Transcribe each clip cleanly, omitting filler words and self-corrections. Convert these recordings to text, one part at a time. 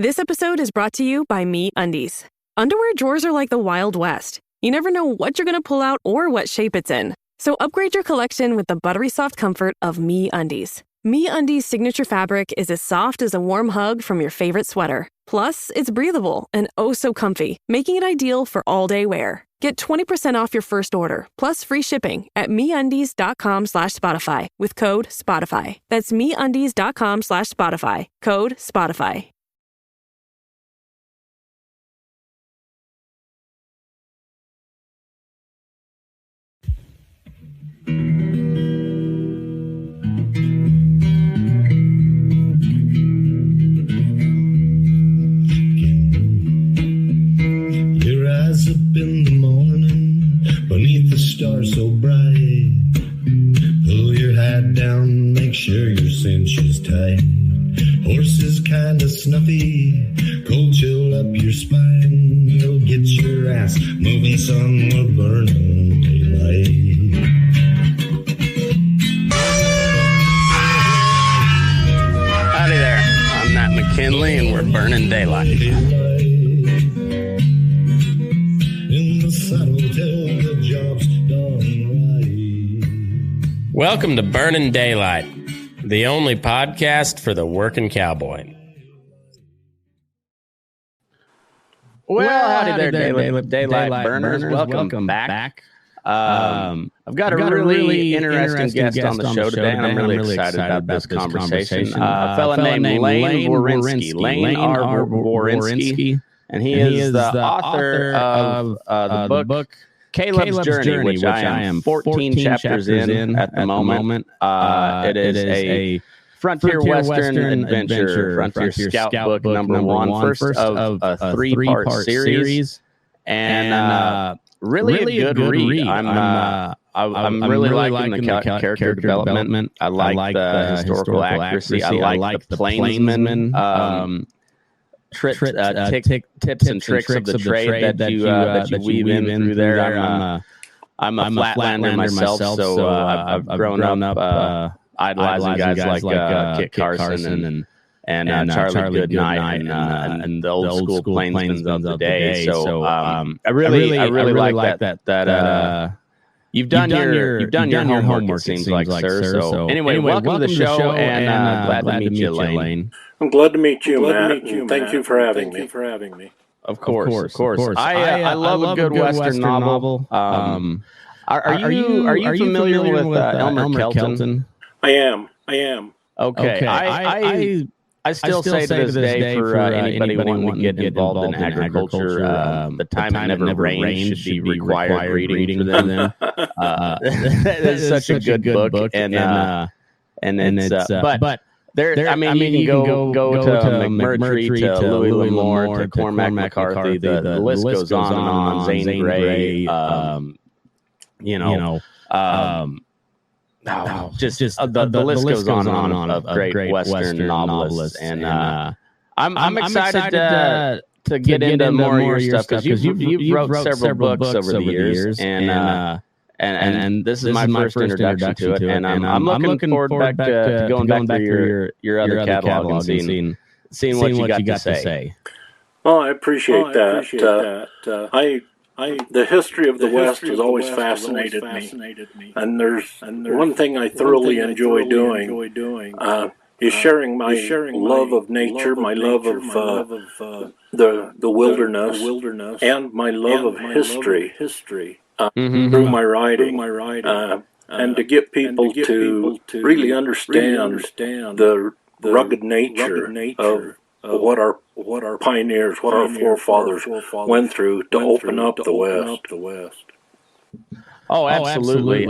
This episode is brought to you by MeUndies. Underwear drawers are like the Wild West. You never know what you're going to pull out or what shape it's in. So upgrade your collection with the buttery soft comfort of MeUndies. MeUndies' signature fabric is as soft as a warm hug from your favorite sweater. Plus, it's breathable and oh so comfy, making it ideal for all-day wear. Get 20% off your first order, plus free shipping at MeUndies.com/Spotify with code Spotify. That's MeUndies.com/Spotify, code Spotify. Rise up in the morning beneath the stars so bright. Pull your hat down, make sure your cinch is tight. Horses kinda snuffy, cold chill up your spine. You'll get your ass moving, son, we're burning daylight. Howdy there, I'm Matt McKinley and we're burning daylight. Welcome to Burnin' Daylight, the only podcast for the working cowboy. Well, howdy there, Daylight Burners. Welcome back. I've got a really interesting guest on the show today, and I'm really excited about this conversation. A fella named Lane Warenski. Lane R. Warenski. And he is the author of the book Caleb's Journey, which I am 14 chapters in at the moment. It is a frontier western adventure, frontier scout book number one, first of a three-part series, and really a good read. I'm really liking the character development. I like the historical accuracy. I like the plainsman. Tips and tricks of the trade that you weave in through there. I'm a Flatlander myself, so I've grown up idolizing guys like Kit Carson and Charlie Goodnight and the old school plainsmen of the day. So I really like that. You've done your homework, it seems like, sir. So anyway, welcome to the show, and glad to meet you, Lane. I'm glad to meet you, Matt. Thank you for having me. Of course. I love a good Western novel. Are you familiar with Elmer Kelton? I am. Okay. I still say to this day, for anybody wanting to get involved in agriculture, The Time It Never Rained should be required reading for them. It's such a good book, and it's but. You can go to McMurtry, to Louis L'Amour, to Cormac McCarthy. The list goes on and on. Zane Grey, the list goes on and on of great Western novelists, and I'm excited to get into more of your stuff because you've wrote several books over the years, and this is my first introduction to it, and I'm looking forward to going back through your other catalog and seeing what you got to say. Well, I appreciate that. The history of the West has always fascinated me, and there's one thing I thoroughly enjoy doing is sharing my love of nature, my love of the wilderness, and my love of history. Through my writing, and to get people to really understand the rugged nature of what our pioneers, what our forefathers went through to open up the West. Oh, absolutely.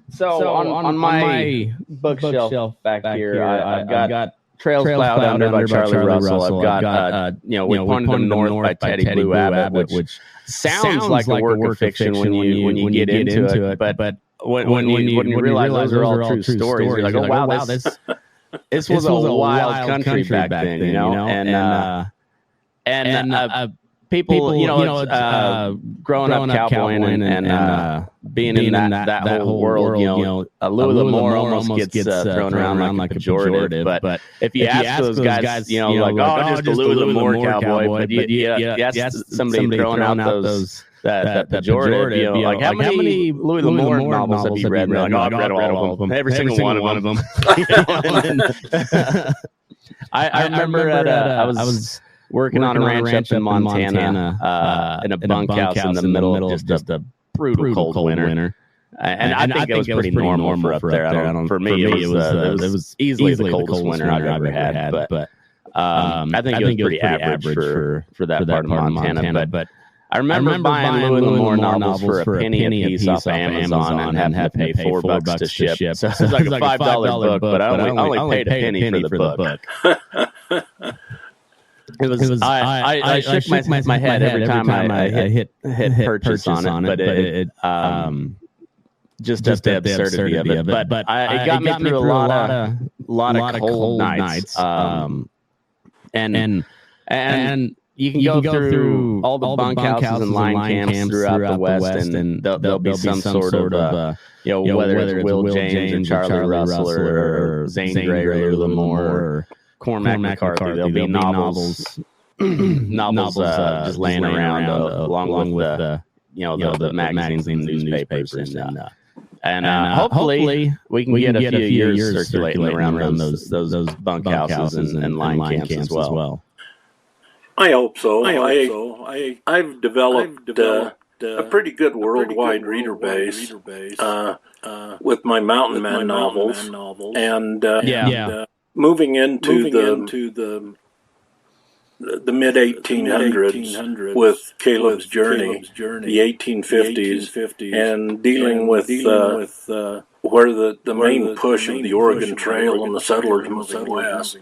So on my bookshelf back here, I've got Trails Plowed Under by Charlie Russell. I've got We Pointed Them North by Teddy Blue Abbott, which sounds like a work of fiction when you get into it, but when you realize those are all true stories, you're like, oh wow, this was a wild country back then, and people growing up cowboying and being in that whole world, Louis L'Amour almost gets thrown around like a pejorative. But if you ask those guys, just a Louis L'Amour cowboy, but you ask somebody throwing out those that pejorative, like how many Louis L'Amour novels have you read? Like, I've read all of them, every single one of them. I remember I was working on a ranch up in Montana, in a bunkhouse in the middle of just a brutal cold winter. And I think it was pretty normal for up there. For me, it was easily the coldest winter I've ever had. But I think it was pretty average for that part of Montana. But I remember buying Louis L'Amour novels for a penny a piece off Amazon and having to pay $4 to ship. So it was like a $5 book, but I only paid a penny for the book. It was I shook my head every time I hit purchase on it, but it just the absurdity of it. But it got me through a lot of cold nights. And you can go through all the bunkhouses and line camps throughout the West, and there'll be some sort of whether it's Will James or Charlie Russell or Zane Grey or L'Amour or Cormac McCarthy. There'll be novels just laying around along with the magazines and newspapers and hopefully we can get a few years circulating around those bunkhouses and line camps as well. I hope so. I've developed a pretty good worldwide reader base with my Mountain Man novels, and moving into the mid 1800s with Caleb's Journey, the 1850s, and dealing with where the main push of the Oregon Trail and the settlers moving west.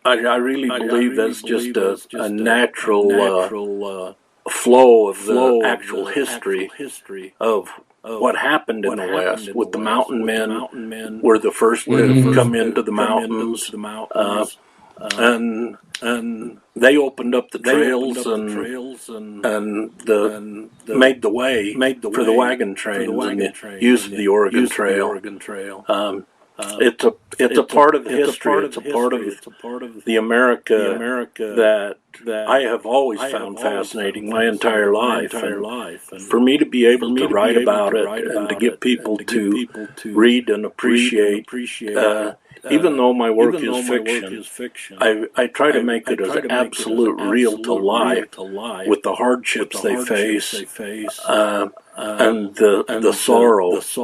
I really believe that's just a natural flow of the actual history of what happened in the West. With the Mountain Men were the first to come into the mountains, and they opened up the trails and made the way for the wagon trains and the use of the Oregon Trail. It's a part of history. It's a part of the America that I have always found fascinating my entire life. And for me to be able to write about it and to get people to read and appreciate, even though my work is fiction, I try to make it as absolute real to life with the hardships they face. And the sorrow, as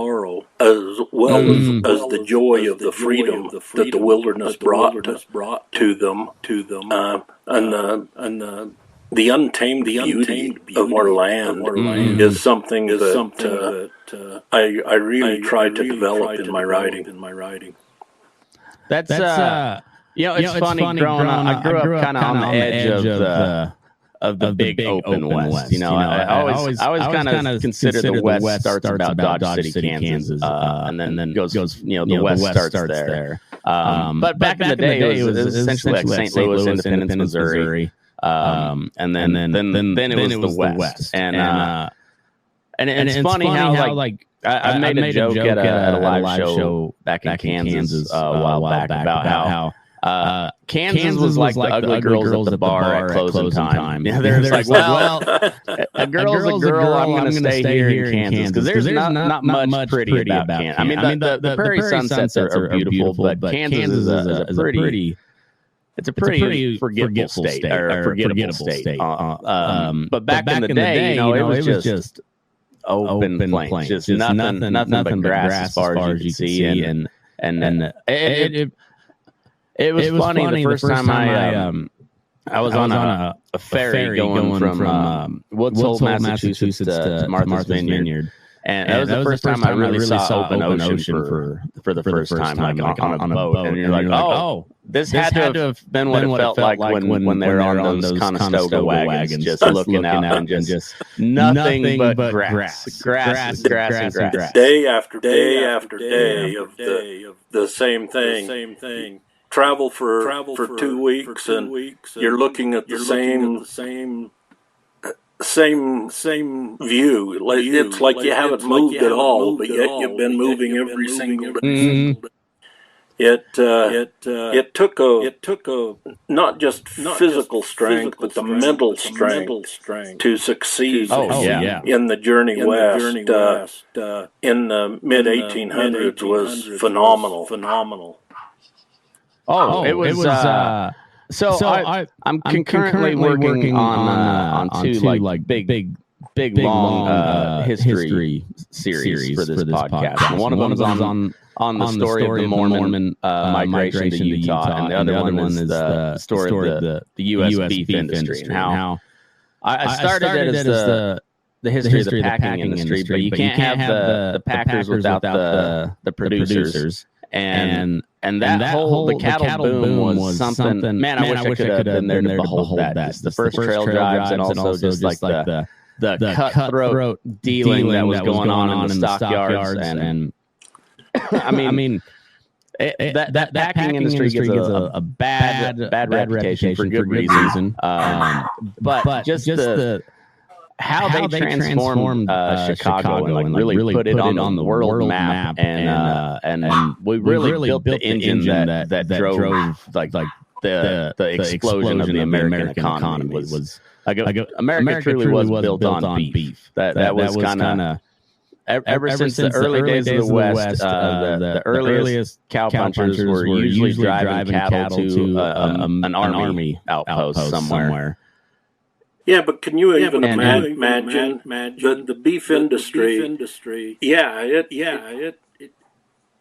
well as the joy of the freedom that the wilderness brought to them, and the untamed beauty of our land is something that I really try to develop in my writing. That's it's funny growing up. I grew up kind of on the edge of the big open West. I always kind of consider the West starts about Dodge City, Kansas, and then goes the West starts there. But back in the day, it was essentially like St. Louis, Independence, Missouri, and then it was the West. And it's funny how like I made a joke at a live show back in Kansas a while back about how Kansas was like the ugly girls at the bar at closing time. There's like, well, a girl's a girl. I'm going to stay here in Kansas because there's not much pretty about Kansas. I mean, the prairie sunsets are beautiful, but Kansas is a pretty. It's a pretty forgettable state. But back in the day, it was just open plains, just nothing but grass as far as you could see, and it was funny the first time I was on a ferry going from Woods Hole, Massachusetts to Martha's Vineyard. And that was the first time I really saw open ocean for the first time, like on a boat. And you're like, oh, this had to have been what it felt like when they were on those Conestoga wagons, just looking out and just nothing but grass. Day after day of the same thing. travel for 2 weeks, and you're looking at the same view. It's like you haven't moved at all, but yet you've been moving every single day. It took not just physical strength, but the mental strength to succeed in the journey west in the mid-1800s was phenomenal. It was. I'm concurrently working on two like big long history series for this podcast. And one of them is on the story of the Mormon migration to Utah, and the other one is the story of the U.S. beef industry, and how I started it as the history of the packing industry, but you can't have the packers without the producers. And that whole the cattle boom was something. Man, I wish I could have been there to behold that. Just the first trail drives, and also just like the cutthroat dealing that was going on in the stockyards. And I mean, that packing industry gets a bad reputation for good reason. But just the how they transformed Chicago and really put it on the world map, and we really built the engine that drove like the explosion of the American economy was America truly was built on beef. That was kind of ever since the early days of the West. The earliest cowpunchers were usually driving cattle to an army outpost somewhere. Yeah, but can you even imagine the beef industry?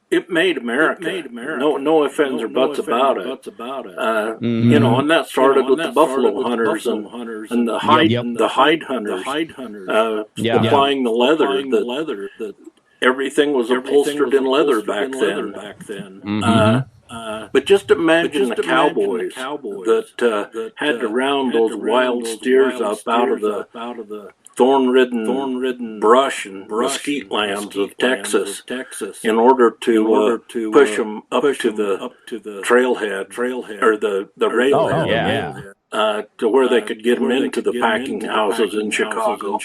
It made America. No ifs or buts about it. You know, and that started with the buffalo hunters and the hide hunters, applying the leather. Everything was upholstered in leather back then. But just imagine the cowboys that had to round those wild steers up out of the thorn-ridden brush and mesquite lands of Texas in order to push them up to the trailhead or the railhead to where they could get them into the packing houses in Chicago.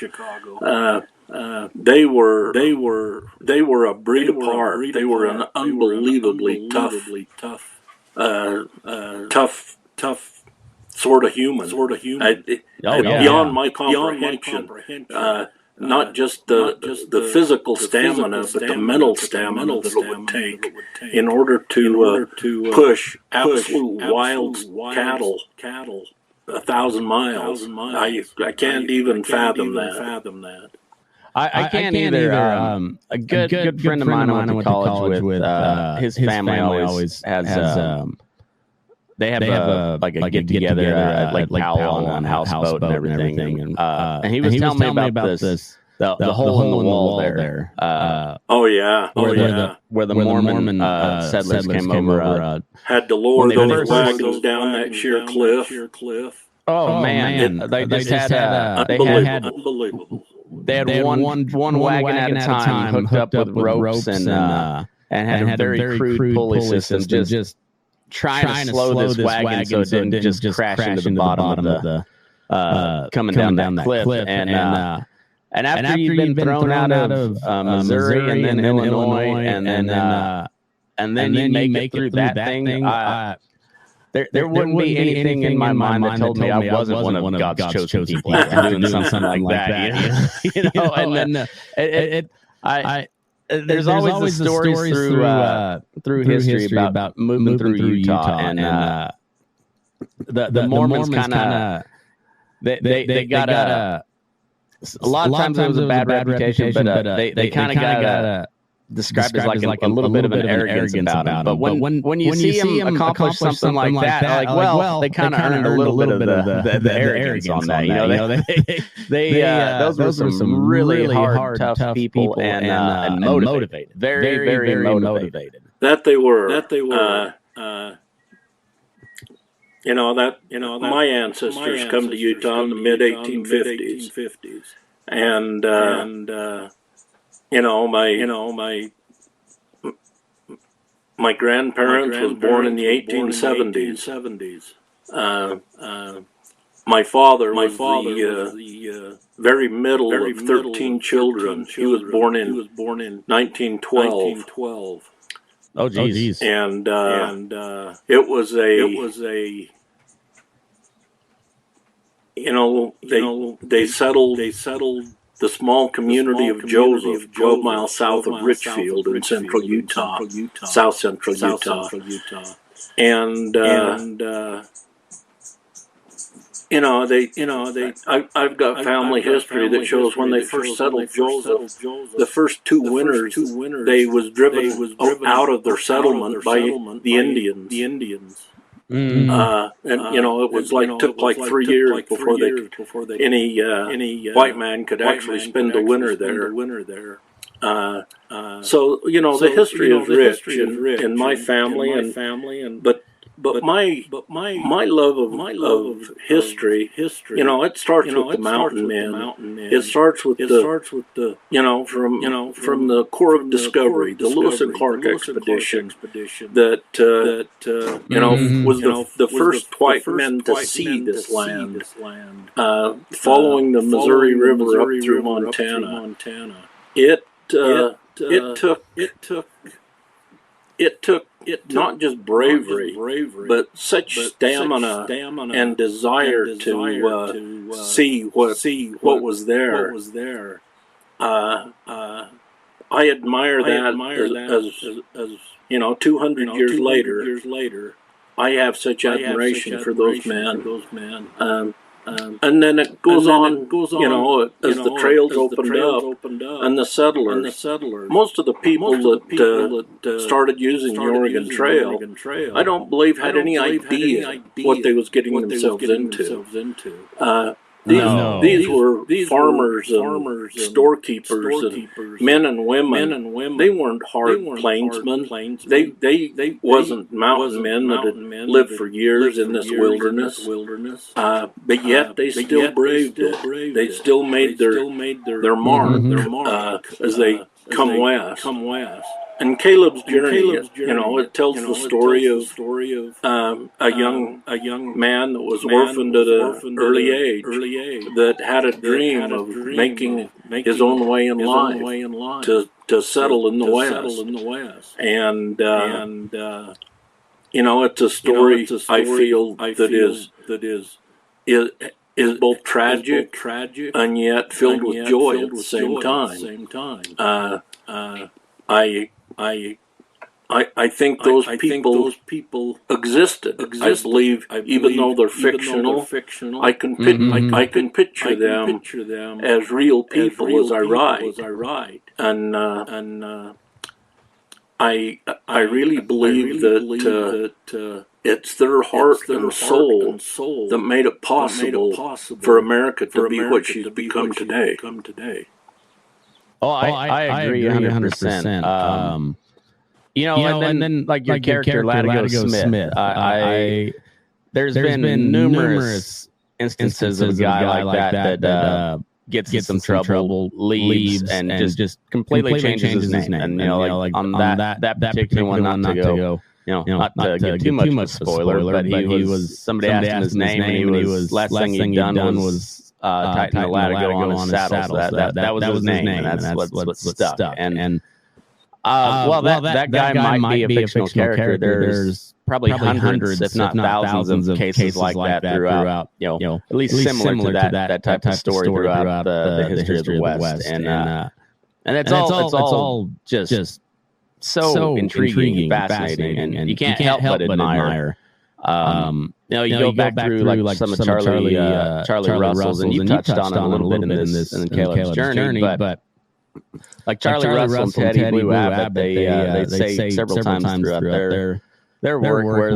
They were a breed apart. They were an unbelievably tough sort of human. Beyond my comprehension. Not just the physical stamina, but the mental stamina that it would take in order to push absolute wild cattle 1,000 miles. I can't even fathom that. I can't either. A good friend of mine I went to college with, his family always has they have a get together at Lake Powell on houseboat and everything. And he was telling me about this the hole in the wall there. Where the Mormon settlers came over. Had to lower those wagons down that sheer cliff. Oh man, they just had unbelievable. They had one wagon at a time hooked up with ropes and had a very crude pulley system, just trying to slow this wagon so it didn't just crash into the bottom of the coming down that cliff. And after you've been thrown out of Missouri and then Illinois and then you make it through that thing, there wouldn't be anything in my mind that told me I wasn't one of God's chosen people doing something like that. You know, and there's always the stories through history about moving through Utah, and the Mormons kind of they got a lot of times it was a bad reputation, but they kind of got described as like a little bit of an arrogance about them. But when you see them accomplish something like that, well, they kind of earned a little bit of the arrogance on that. You know, those were some really hard, tough people and motivated, very motivated. That they were. My ancestors come to Utah in the mid 1850s, and My grandparents was born in the 1870s. My father was the very middle of 13 children. He was born in 1912. Oh, geez. And it was a they settled the small community of Joseph, 12 miles south of Richfield in central Utah, south central Utah. And I've got family history that shows when they first settled Joseph, the first two winters, they was driven out of their settlement by the Indians. And it was took 3 years before any white man could actually spend the winter there. So the history is rich in my family, but my love of history, it starts with the mountain men. It starts with the from the Corps of Discovery, the Lewis and Clark expedition that was the first white men to see this land, following the Missouri River up through Montana. It took not just bravery, but such stamina and desire to see what was there. I admire that as 200 years later, I have such admiration for those men. And then it goes on, as the trails opened up, and the settlers, most of the people that started using the Oregon Trail, I don't believe had any idea what they was getting themselves into. These were farmers and storekeepers and men and women. They weren't hard plainsmen. They wasn't mountain men that had lived for years in this wilderness. But yet they still braved it. They still made their mark as they come west. And Caleb's journey, it tells the story of a young man that was orphaned at an early age, that had a dream of making his own way in life, to settle in the West. And it's a story I feel that is both tragic and yet filled with joy at the same time. I think those people existed. I believe, even though they're fictional, I can picture them as real people as I write. And I really believe that it's their heart and soul that made it possible for America to be what she's become today. Oh, I agree 100%. And then like your character, Latigo Smith. There's been numerous instances of a guy like that gets in some trouble, leaves, and just completely changes his name. And on that particular one, not to go. Not to give too much of a spoiler, but he was somebody asked him his name, and he was last thing he'd done was tighten the Latigo on his saddle. So that was his name, and that's what stuck. And that guy might be a fictional character. There's probably hundreds, if not thousands, of cases like that throughout. At least similar to that type of story throughout the history of the West. And it's all just so intriguing, fascinating, and you can't help but admire. You go back through like some of Charlie Russell's, and you touched on it a little bit in Caleb's journey, but like Charlie Russell and Teddy Blue Abbott, they say several times throughout their work where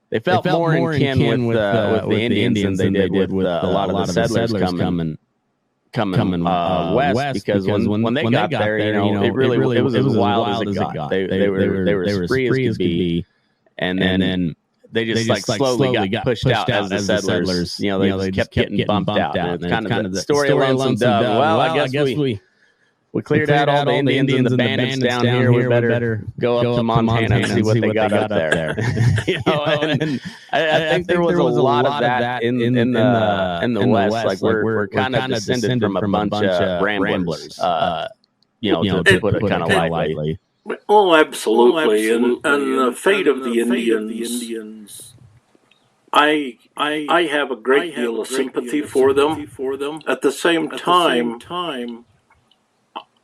they felt more in kin with the Indians than they did with a lot of the settlers coming west, because when they got there, it was as wild as it got. They were as free as could be, and then they just slowly got pushed out as the settlers. They just kept getting bumped out. And kind of the story alone summed up. Well, I guess we cleared out all the Indians and the bandits down here. We better go up to Montana and see what they got up there. And I think there was a lot of that in the West. Like we're kind of descended from a bunch of ramblers. To put it kind of lightly. Oh, absolutely. And the fate of the Indians, I have a great deal of sympathy for them. At the same time,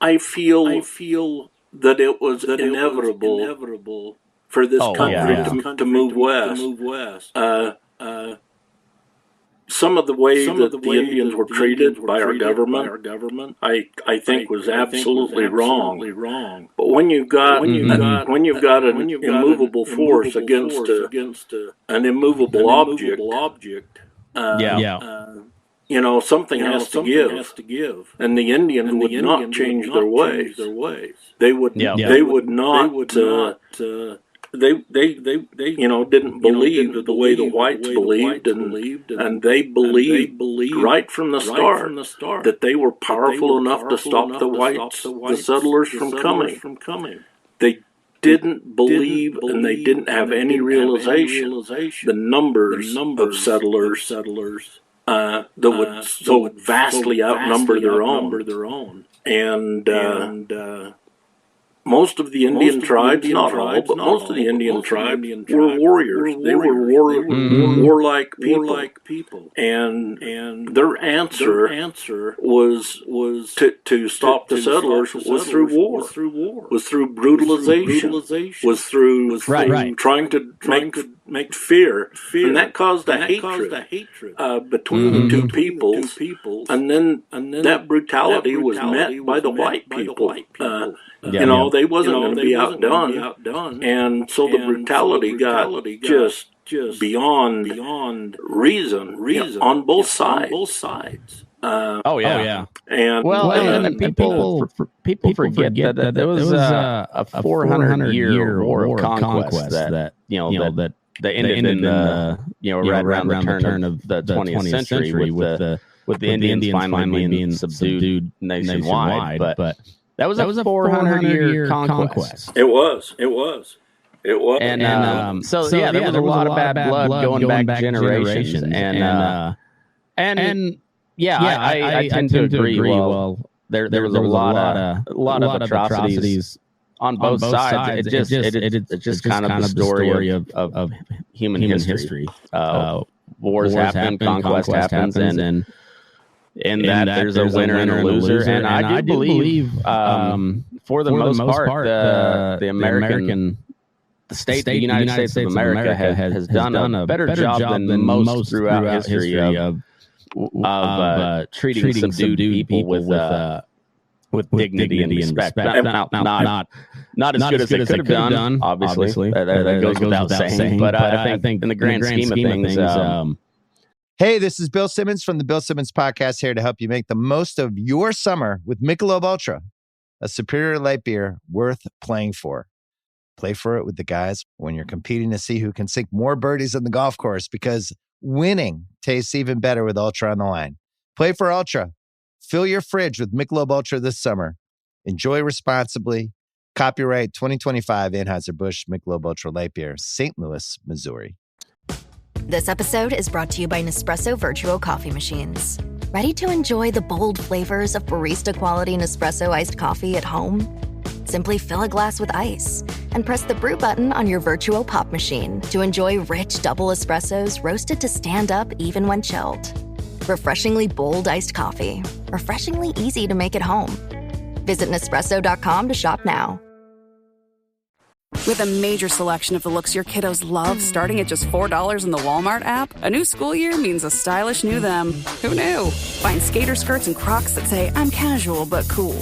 I feel that it was inevitable for this country to move west. Some of the ways that the Indians were treated by our government, I think was absolutely wrong. But when you've got an immovable force against an immovable object, something has to give. And the Indians would not change their ways. They would not. They didn't believe the way the whites believed, and they believed right from the start that they were powerful enough to stop the whites, the settlers from coming. They didn't believe, and they didn't have any realization the numbers of settlers that would so vastly outnumber their own. And most of the Indian tribes, not all, but most of the Indian tribes were warriors. They were warlike people. And their answer was to stop the settlers was through war, was through brutalization, was through trying to make fear. And that caused a hatred between the two peoples. And then that brutality was met by the white people. They wasn't going to be outdone, and so the brutality got just beyond reason on both sides. And and people forget that there was a 400-year war of conquest that ended in right around the turn of the 20th century with the Indians finally being subdued nationwide, but. That was a 400-year conquest. It was. And so there was a lot of bad blood going back generations. I tend to agree. Well, there was a lot of atrocities on both sides. It's just kind of the story of human history. Wars happen, conquest happens, and in that there's a winner and a loser, and I do believe for the most part, the United States of America has done a better job than most throughout history of treating subdued people with dignity and respect. Not as good as they could have done, obviously. That goes without saying. But I think in the grand scheme of things. Hey, this is Bill Simmons from the Bill Simmons Podcast, here to help you make the most of your summer with Michelob Ultra, a superior light beer worth playing for. Play for it with the guys when you're competing to see who can sink more birdies on the golf course, because winning tastes even better with Ultra on the line. Play for Ultra. Fill your fridge with Michelob Ultra this summer. Enjoy responsibly. Copyright 2025 Anheuser-Busch Michelob Ultra Light Beer, St. Louis, Missouri. This episode is brought to you by Nespresso Virtuo Coffee Machines. Ready to enjoy the bold flavors of barista-quality Nespresso iced coffee at home? Simply fill a glass with ice and press the brew button on your Virtuo Pop machine to enjoy rich double espressos roasted to stand up even when chilled. Refreshingly bold iced coffee. Refreshingly easy to make at home. Visit Nespresso.com to shop now. With a major selection of the looks your kiddos love, starting at just $4 in the Walmart app, a new school year means a stylish new them. Who knew? Find skater skirts and Crocs that say, I'm casual but cool.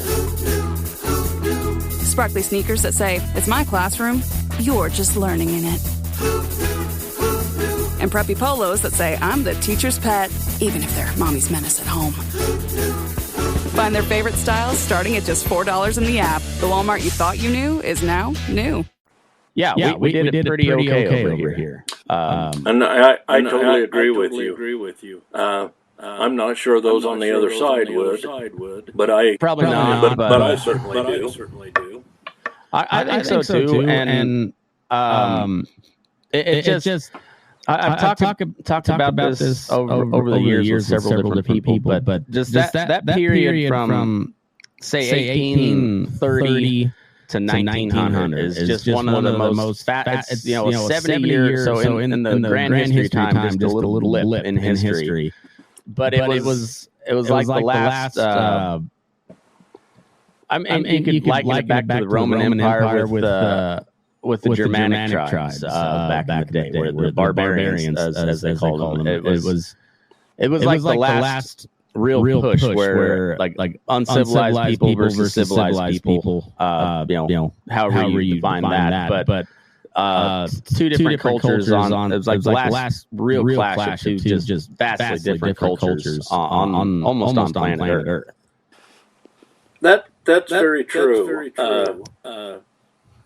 Sparkly sneakers that say, it's my classroom, you're just learning in it. And preppy polos that say, I'm the teacher's pet, even if they're mommy's menace at home. Find their favorite styles starting at just $4 in the app. The Walmart you thought you knew is now new. Yeah, we did it pretty okay over here. And I totally agree with you. I'm not sure those on the other side would, but I probably not. But I certainly do. I think so too. And it just I've talked about this over the years with several different people, but just that period from say 1830 to 1900 is just one of the most it's 70 years so in the grand history time, just a little blip in history. But it was like the last. I mean, you could liken it back to the Roman Empire with the Germanic tribes back in the day, where the barbarians, as they called them. It was like the last real push where like uncivilized people versus civilized people. However you define that, but two different cultures on. It was like the last real clash of two just vastly different cultures on almost on planet Earth. That's very true.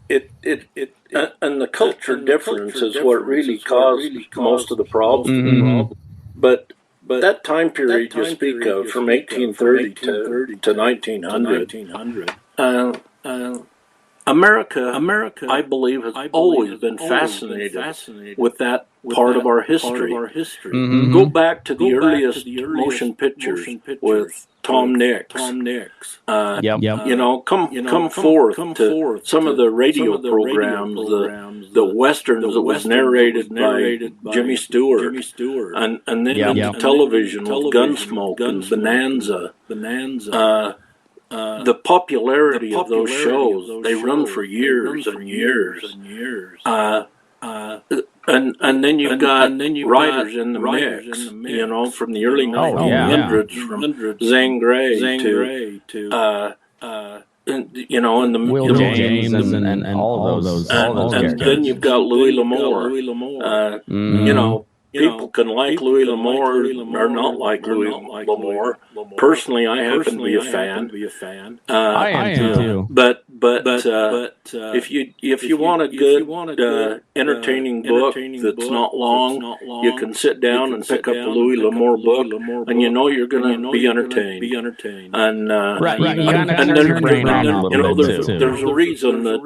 And the culture difference is what really caused most of the problems. Mm-hmm. But that time period you speak of, from 1830 to 1900, America, I believe, has always been fascinated with that part of our history. Mm-hmm. Go back to the earliest motion pictures with Tom Nix. Come forth to some of the radio programs, the westerns that was narrated by Jimmy Stewart, and then the television with Gunsmoke and Bonanza. The popularity of those shows, they run for years and years. And then you've got writers in the mix, from the early 1900s, from Zane Grey to and the Will James and all those. And then you've got Louis L'Amour. People can like Louis L'Amour or not like Louis L'Amour. Personally, I happen to be a fan. I am too. But if you want a good entertaining book that's not long, you can sit down and pick up a Louis L'Amour book, and you're going to be entertained. And there's a reason that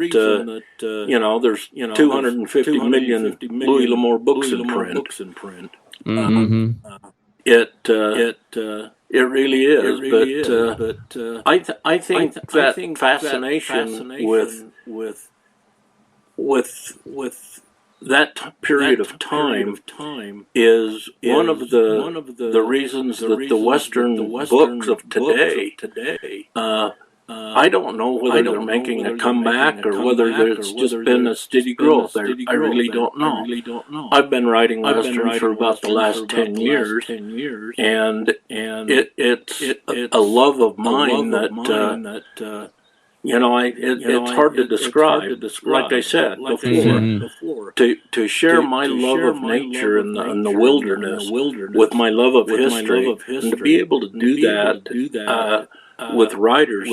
there's 250 million Louis L'Amour books in print. It really is, but I think that fascination with that period of time is one of the reasons that the Western books of today. I don't know whether they're making a comeback or whether it's just been a steady growth. I really don't know. I've been writing Western for about the last 10 years, and it's a love of mine that it's hard to describe. Like I said before, to share my love of nature and the wilderness with my love of history, and to be able to do that. With readers,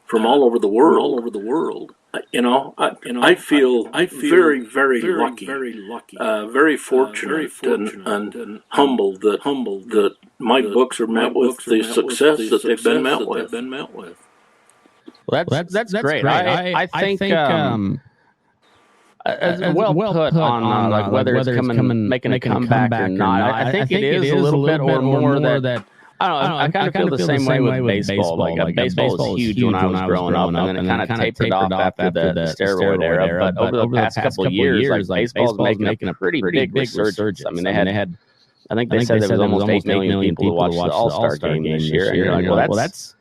from all over the world. I feel very, very lucky, very fortunate, and humbled that my books are met with the success that they've been met with. Well, that's great. I think well put on like whether it's making a comeback or not. I think it is a little bit or more that. I don't know. I kind of feel the same way with baseball. Like baseball was huge when I was growing up, and then it kind of tapered off after the steroid era. But over the past couple of years, like baseball's making a pretty big resurgence. I mean, they had. I think they said there was almost 8 million people who watched the All-Star game this year. And you're like, well, that's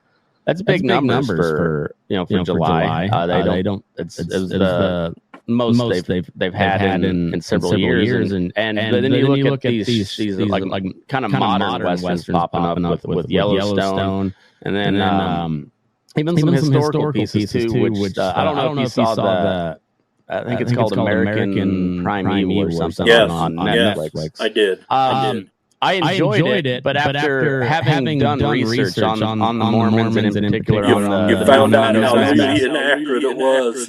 big numbers for July. They don't. It's the most they've had in several years, and then you look at these like kind of modern westerns popping up with Yellowstone, and then even some historical pieces too, which I don't know if you saw the. I think it's called American Primeval or something on Netflix. Yes, I did. I enjoyed it, but after having done research on the Mormons and in particular you found out how really inaccurate it was.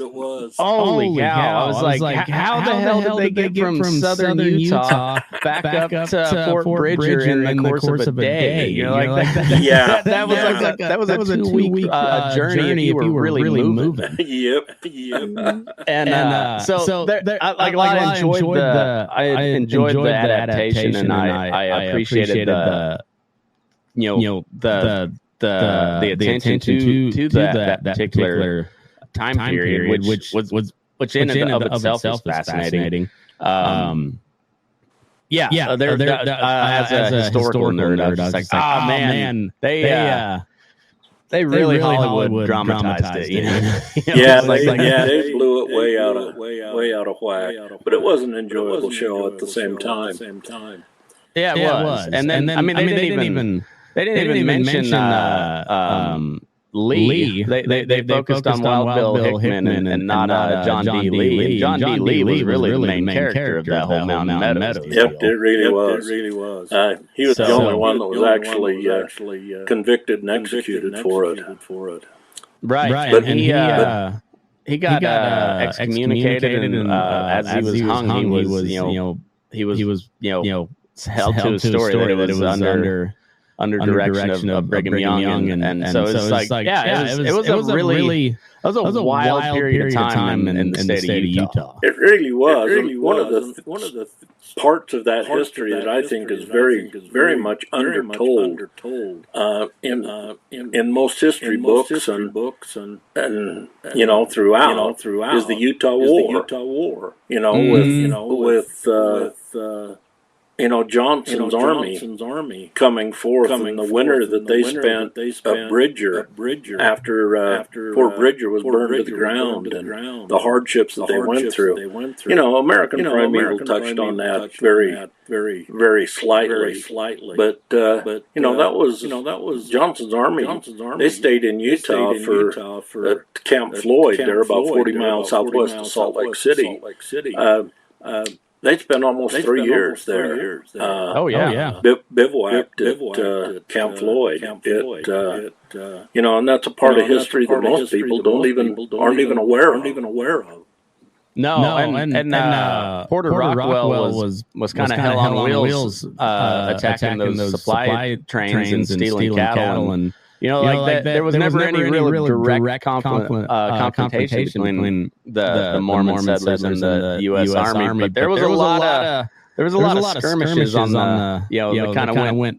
Holy cow. I was like, how the hell did they get from southern Utah back up to Fort Bridger in the course of a day. You're like that. Yeah, that was a 2-week journey if you were really moving. Yep. And I enjoyed the adaptation, and I appreciated the attention to that particular time period, which in and of itself is fascinating. As a historical nerd, I was just like, oh man, they really Hollywood dramatized it. You know? They blew it way out of whack. But it was an enjoyable show at the same time. Yeah, it was. And then I mean, they didn't even mention Lee. They focused on Wild Bill Hickman and not John D. Lee. And John D. Lee was really the main character of that whole Mountain Meadows. Yep, it really was. He was the only one that was actually convicted and executed for it. Right, but he got excommunicated, and as he was hung, he was held to a story that it was under direction of Brigham Young, and so it's like it was a wild period of time in the state of Utah. It really was. One of the parts of that history that I think is very much undertold in most history books and throughout is the Utah War. With Johnson's army coming forth in the winter that they spent at Bridger after Fort Bridger was burned to the ground, and the hardships that they went through. American Primeval touched on that very slightly. But that was Johnson's army. They stayed in Utah for Camp Floyd. They're about 40 miles southwest of Salt Lake City. They spent almost 3 years there. Bivouacked at Camp Floyd. And that's a part of history that most people aren't even aware of. No, and Porter Rockwell was kind of hell on wheels, attacking those supply trains and stealing cattle, and there was never any real direct confrontation between the Mormon settlers and the U.S. Army, but there was a lot of skirmishes on the that kind of went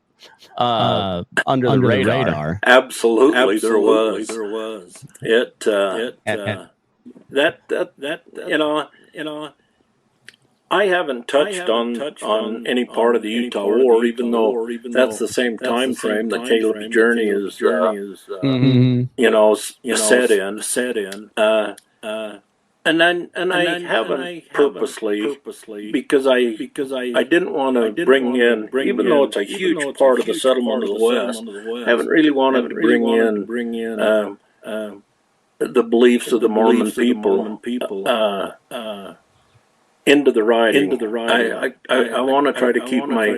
under the radar. Absolutely, there was. I haven't touched on any part of the Utah War, even though that's the same time frame that Caleb's journey is set in. And I haven't purposely because I didn't want to bring in, even though it's a huge part of the settlement of the West, I haven't really wanted to bring in the beliefs of the Mormon people into the writing. I want to try to keep I'm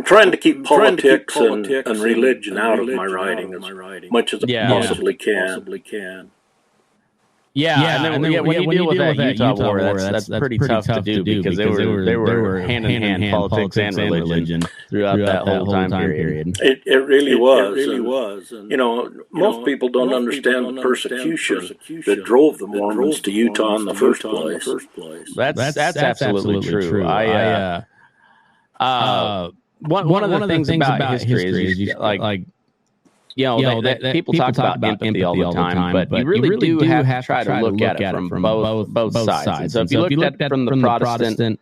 trying to keep politics and religion out of my writing as much as I possibly can. And then when you deal with that Utah War, that's pretty tough to do because they were hand in hand politics and religion throughout that whole time period. It really was. And, most people don't understand the persecution that drove the Mormons to Utah in the first place. That's absolutely true. One of the things about history is people talk about empathy all the time, but you really do have to try to look at it from both sides. So if you looked at it from the Protestant,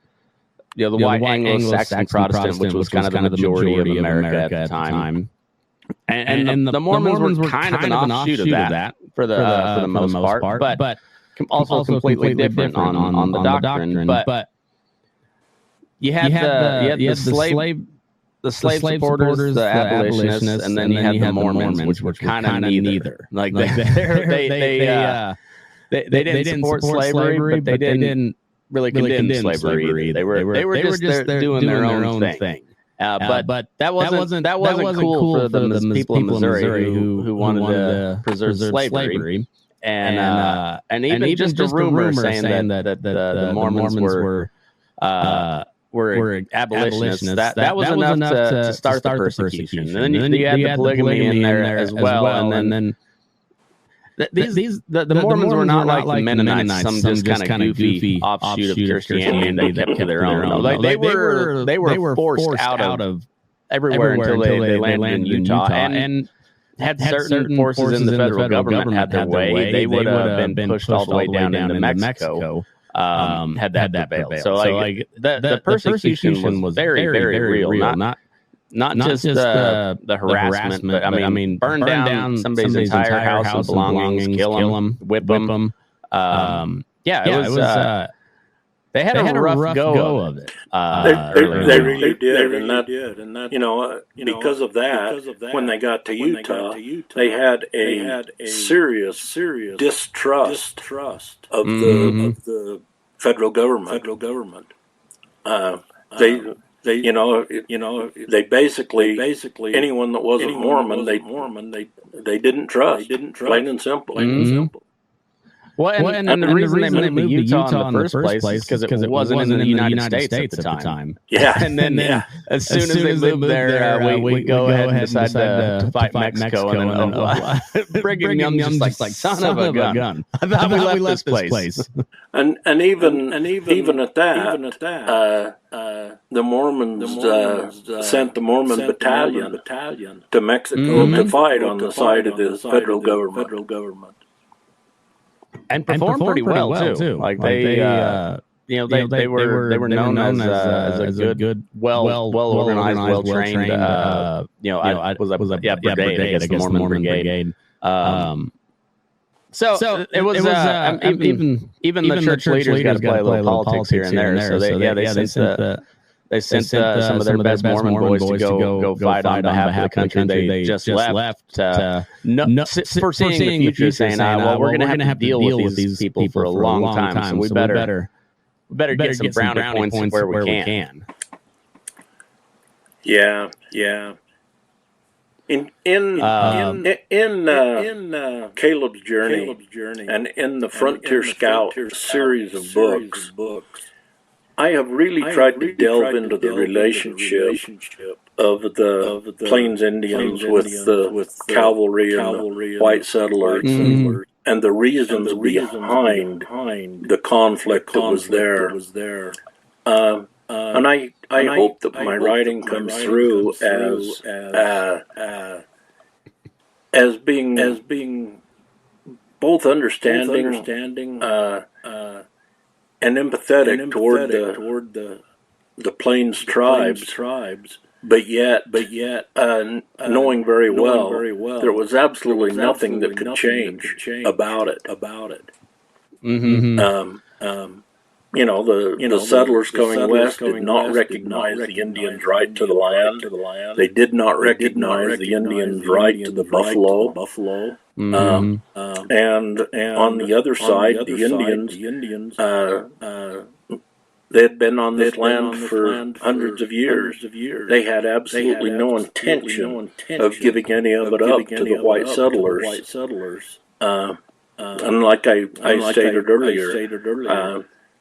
the white Anglo-Saxon Protestant, which was kind of the majority of America at the time, and the Mormons were kind of an offshoot of that for the most part, but also completely different on the doctrine. But you had the slave supporters, the abolitionists, and then you had the Mormons, which were kind of neither. Like they didn't support slavery, but they didn't really condemn slavery. They were just doing their own thing. But that wasn't cool for the people in Missouri who wanted to preserve slavery. And even just a rumor saying that the Mormons were were abolitionists. That was enough to start the persecution. And then you had the polygamy in there as well. And then the Mormons were not like the Mennonites, some just kind of goofy offshoot of Christianity, and they kept to their own. They were forced out of everywhere until they landed in Utah. And had certain forces in the federal government had their way, they would have been pushed all the way down into Mexico. Had that prevailed. So the persecution was very, very real. Not just the harassment, but I mean, burn down somebody's entire house and belongings, kill them, whip them. It was. They had a rough go of it. They really did, and that because of that, when they got to Utah, they had a serious distrust of the federal government. They basically anyone that wasn't Mormon, they didn't trust. Plain and simple. Well, and the reason they moved to Utah in the first place is because it wasn't in the United States at the time. Yeah. And then as soon as they moved there, we go ahead and decide to fight Mexico. And then Brigham Young just like, son of a gun. I thought we left this place. And even at that, the Mormons sent the Mormon battalion to Mexico to fight on the side of the federal government. And performed pretty well too. Like they were known as a good, well organized, well trained. Brigade. I guess the Mormon Brigade. So it was even the church leaders got to play a little politics here and there. So they sent some of their best Mormon boys to go fight on behalf of the country they just left. Foreseeing the future, saying, "Well, we're going to have to deal with these people for a long time, so we better get some brownie points where we can." Yeah. In Caleb's journey and in the Frontier Scout series of books, I have really tried to delve into the relationship of the Plains Indians with the cavalry and the white settlers, and the reasons behind the conflict that was there. And I hope that my writing comes through as being both understanding and empathetic toward the Plains tribes, but yet knowing very well there was absolutely nothing that could change about it. The settlers coming west did not recognize the Indians' right to the land. They did not recognize the Indians' right to the buffalo. And on the other side, the Indians, they had been on this land for hundreds of years. They had absolutely no intention of giving any of it up to the white settlers. And like I stated earlier,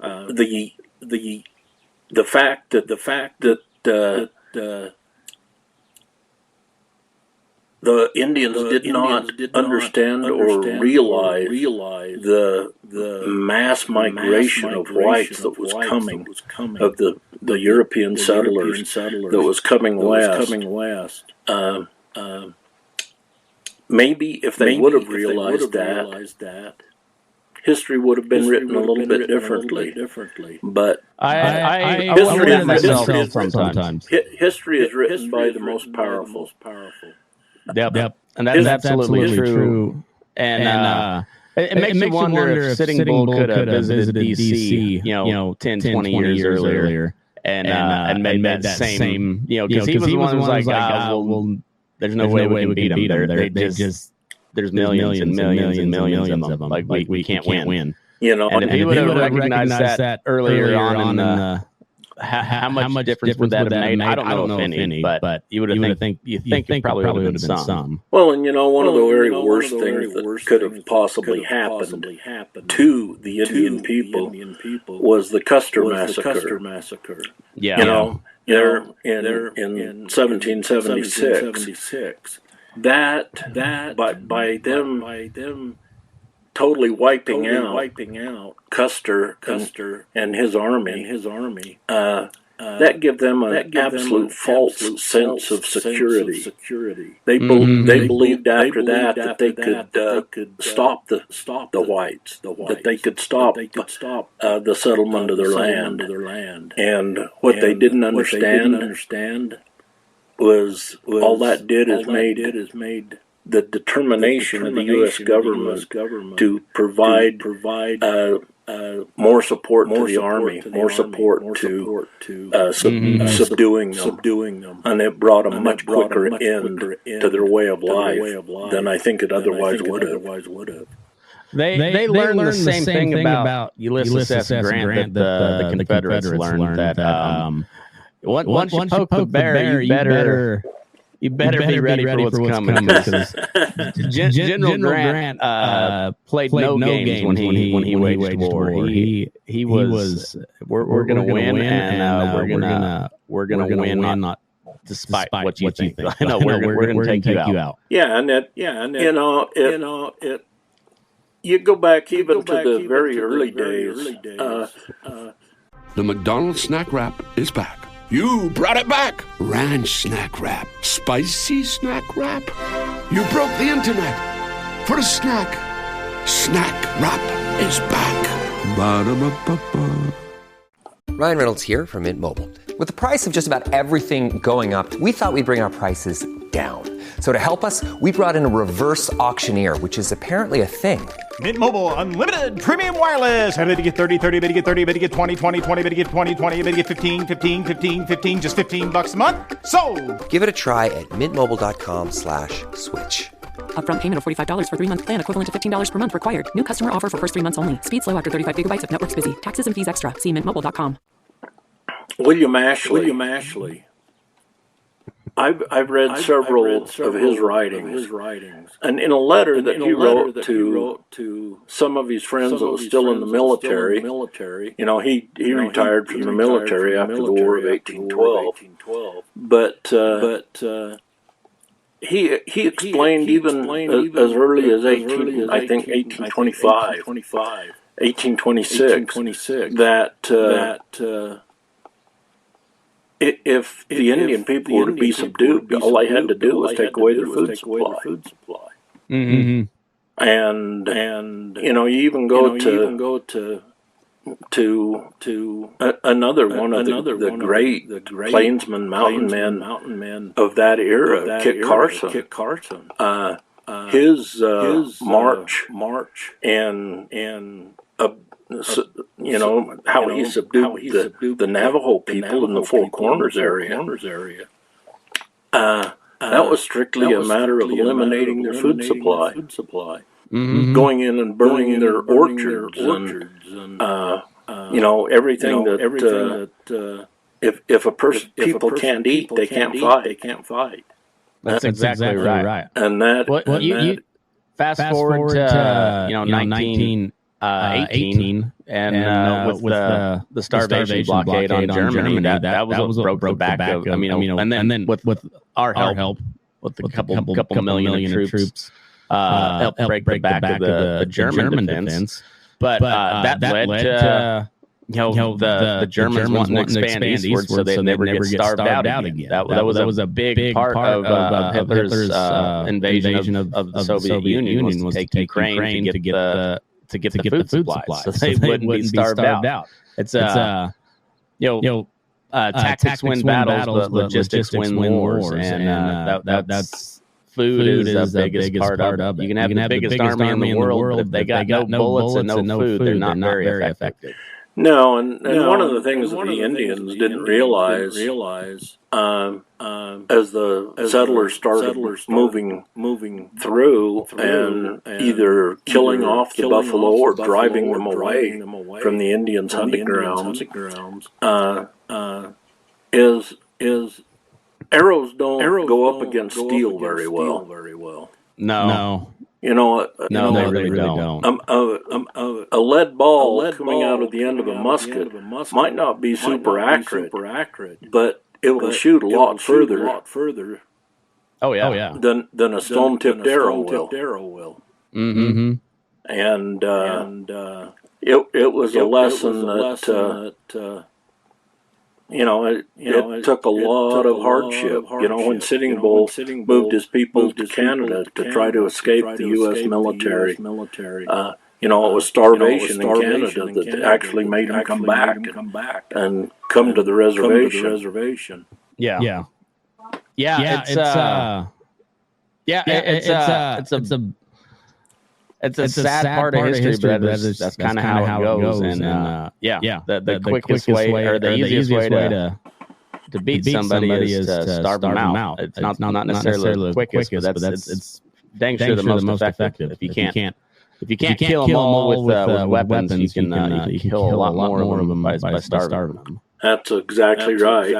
the fact that the Indians did not understand or realize the mass migration of whites that was coming, of the European settlers that was coming west. Maybe if they would have realized that, history would have been written a little bit differently. But history is written by the most powerful. Yep. And that's absolutely true. And it makes me wonder if Sitting Bull could have visited D.C., 10, 20 years earlier and made that same, because he was the one who was like, there's no way we can beat them. There's millions and millions and millions of them. Like we can't win. And if he would have recognized that earlier on how much difference would that have made? I don't know if any, but you would think it probably would have been some. Well, and one of the very worst things that could have possibly happened to the Indian people was the Custer massacre. Yeah. There in 1776. That by them totally wiping out Custer and his army, that gave them an absolute false sense of security. They believed after that they could stop the whites, that they could stop the settlement of their land. And what they didn't understand was all that did is made the determination of the U.S. government to provide more support to the army, more support to subduing them, and it brought a much quicker end to their way of life than I think it otherwise would have. They learned the same thing about Ulysses S. Grant that the Confederates learned that once you poke the bear, you better be ready for what's coming. General Grant played no games when he waged war. He was we're going to win, and we're going to win not despite what you think. I know we're going to take you out. Yeah, and it you go back even to the very early days. The McDonald's snack wrap is back. You brought it back. Ranch snack wrap. Spicy snack wrap. You broke the internet for a snack. Snack wrap is back. Ba-da-ba-ba-ba. Ryan Reynolds here from Mint Mobile. With the price of just about everything going up, we thought we'd bring our prices down. So to help us, we brought in a reverse auctioneer, which is apparently a thing. Mint Mobile Unlimited Premium Wireless. How to get 30, 30, how to get 30, how to get 20, 20, 20, how to get 20, 20, how to get 15, 15, 15, 15, just $15 a month? Sold! Give it a try at mintmobile.com/switch. Upfront payment of $45 for 3-month plan, equivalent to $15 per month required. New customer offer for first 3 months only. Speed slow after 35 gigabytes if network's busy. Taxes and fees extra. See mintmobile.com. William Ashley. I've read several of his writings, and in a letter that he wrote to some of his friends that was still in the military, he retired from the military after the War of 1812, but he explained even as early as 1825, 1826, that if the Indian people were to be subdued, all they had to do was take away their food supply. Mm-hmm. And you even go to another one of the great plainsmen, mountain men of that era, Kit Carson. His march and how he subdued the Navajo people in the Four Corners area. That was strictly a matter of eliminating their food supply. Mm-hmm. Going in and burning their orchards and everything that if people can't eat, they can't fight. That's exactly right. And that you fast forward to 1918 and with the starvation blockade on Germany, that was what broke the back of. And then with our help, with a couple million troops, helped break the back of the German defense. But that led to the Germans wanting to expand eastward so they never get starved out again. That was a big part of Hitler's invasion of the Soviet Union was to take Ukraine to get the food supply, so they wouldn't be starved out. It's tactics win battles, but logistics win wars, and that's food is the biggest part of it. You can have the biggest army in the world, but if they got no bullets and no food, they're not very effective. No, and one of the things that the Indians didn't realize as the settlers started moving through and either killing off the buffalo or driving them away from the Indians' hunting grounds, is arrows don't go up against steel very well. No. You know, No, they really don't. A lead ball coming out of the end of a musket might not be super accurate, but it will shoot a lot further. Oh yeah. Than a stone-tipped arrow will. Mm-hmm. And it was a lesson that it took a lot of hardship. You know, when Sitting Bull moved his people to Canada to try to escape the U.S. military, it was starvation in Canada that actually made them come back and come to the reservation. Yeah. It's a sad part of history, but that's kind of how it goes. And the quickest way or the easiest way to beat somebody is to starve them out. It's not necessarily the quickest, but it's dang sure the most effective. If you can't kill them all with weapons, you can kill a lot more of them by starving them. That's exactly right.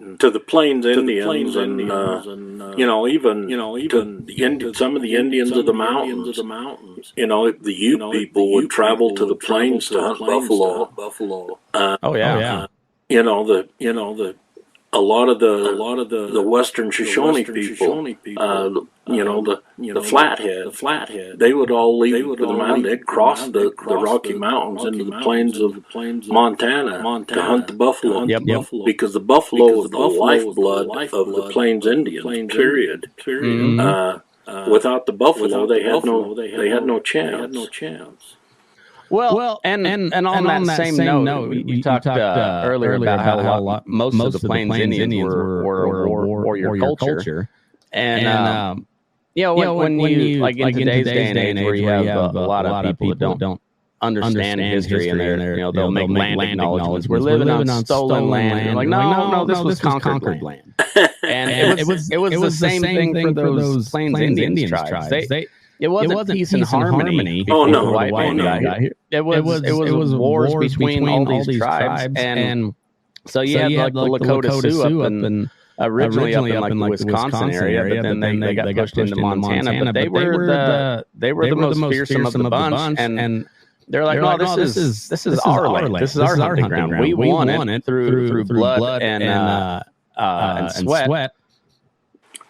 And to the Plains Indians, and even to some of the Indians of the mountains. The Ute people would travel to the plains to hunt buffalo. A lot of the Western Shoshone people, the Flathead, they would all leave the mountain. They'd cross the Rocky Mountains into the plains of Montana to hunt the buffalo. Because the buffalo was the lifeblood of the Plains Indians. Period. Without the buffalo, they had no chance. Well, and on that same note, you talked earlier about how most of the Plains Indians were warrior culture, and when you like in today's day and age where you have a lot of people that don't understand history and they'll make land acknowledgements. We're living on stolen land. And like, no, this was conquered land. And it was the same thing for those Plains Indians tribes. It wasn't peace and harmony. Oh no, white man got here. It was wars between all these tribes, and so you had like the Lakota Sioux up in originally up in like the Wisconsin area, but then they got pushed into Montana. But they were the most fearsome of the bunch, and they're like, no, this is our land. This is our hunting ground. We won it through blood and sweat.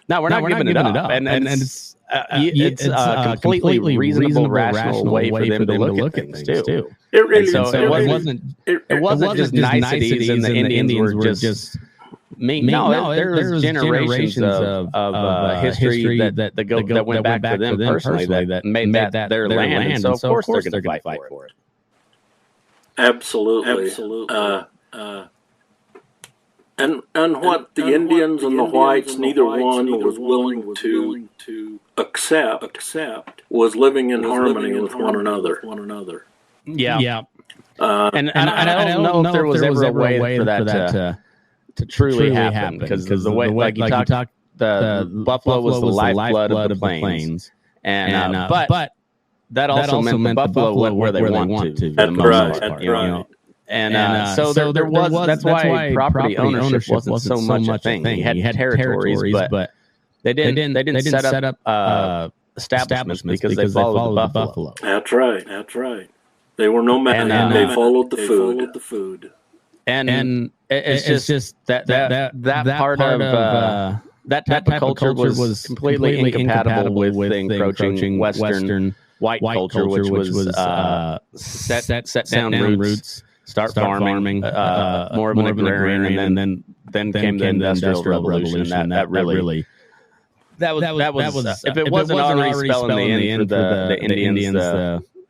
No, we're not giving it up, and it's a completely reasonable, rational way for them to look at things too. It really it wasn't just niceties, and the Indians were just mean. No, there's generations of history that went back to them personally that made that their land, and so of course they're going to fight for it. Absolutely. And what the Indians and the whites, neither one was willing to accept was living in harmony with one another. Yeah. And I don't know if there was ever a way for that to truly happen, because the way, like you talked, the buffalo was the lifeblood of the plains, and but that also meant the buffalo went where they want to. That's right. And so there was. That's why property ownership wasn't so much a thing. You had territories, but they didn't set up establishments because they followed the buffalo. That's right. They were nomadic. And they followed the food. And it's just that part of that type of culture was completely incompatible with the encroaching Western white culture, which was set down roots. Start farming, more of an agrarian, and then came the Industrial Revolution. That really that was if it wasn't already spelling the end for the Indians,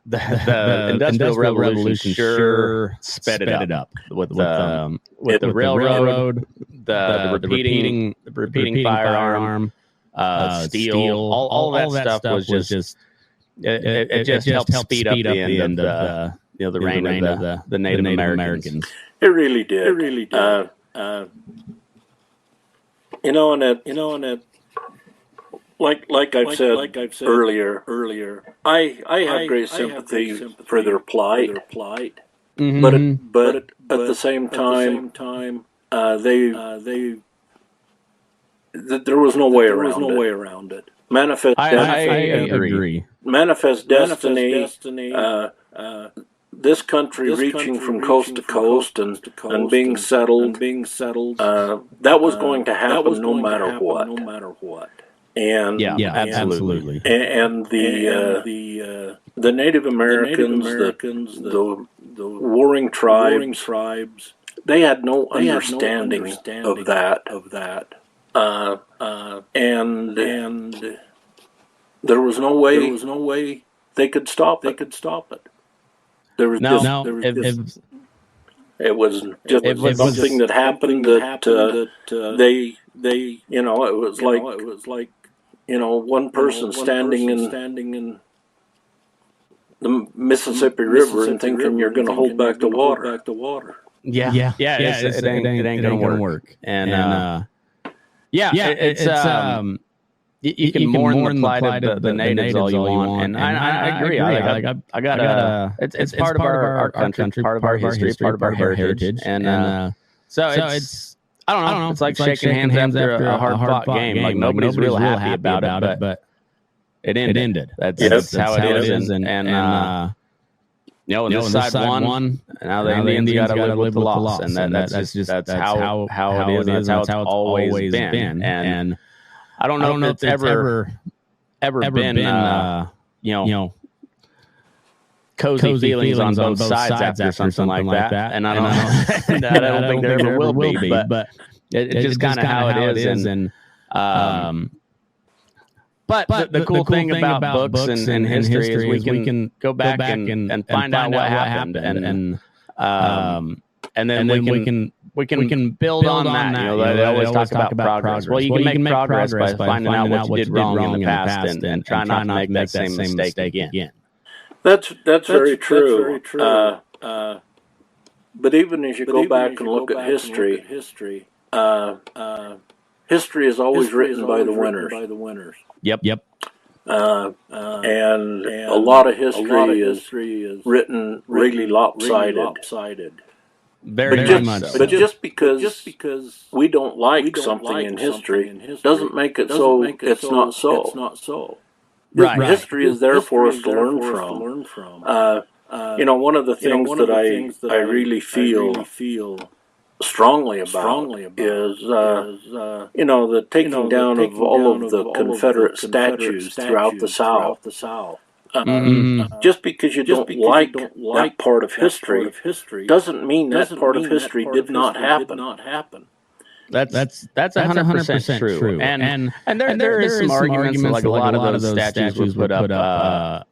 the Industrial Revolution sure sped it up with the railroad, the repeating firearm, steel, all that stuff was just it just helped speed up the end of the reign of the Native Americans. It really did. Like I've said earlier, I have great sympathy for their plight. Mm-hmm. But at the same time, there was no way around it. Manifest Destiny. I agree. Manifest Destiny. This country reaching from coast to coast and being settled. That was going to happen no matter what. And absolutely. And the Native Americans, the warring tribes, they had no understanding of that. And there was no way they could stop it. It was something that happened that they it was like one person standing in the Mississippi River and thinking you're going to hold back the water. Yeah. It ain't gonna work. And it's you can mourn the plight of the natives all you want, and I agree. I got it's part of our country, part of our history, part of our heritage, and so it's I don't know. It's like shaking hands after a hard-fought game. Like nobody's real happy about it, but it ended. That's how it is, and this side won, and now the Indians got to live with the loss, and that's how it is. That's how it's always been, and I don't know if it's ever been cozy feelings on both sides after something like that, and I don't think there ever will be, but it's just kind of how it is, and but the cool thing about books and history is we can go back and find out what happened, and then we can build on that. They always talk about progress. Well, you can make progress by finding out what you did wrong in the past and try not to make that same mistake again. That's very true. But even as you go back and look at history, history is always written by the winners. Yep. And a lot of history is written really lopsided. Very much. But just because we don't like something in history doesn't make it so it's not so. Right. History is there for us to learn from. One of the things that I really feel strongly about is the taking down of all of the Confederate statues throughout the South. Just because you don't like that part of history doesn't mean that part of history did not happen. That's 100% true. And there is some arguments like a lot of those statues was put up around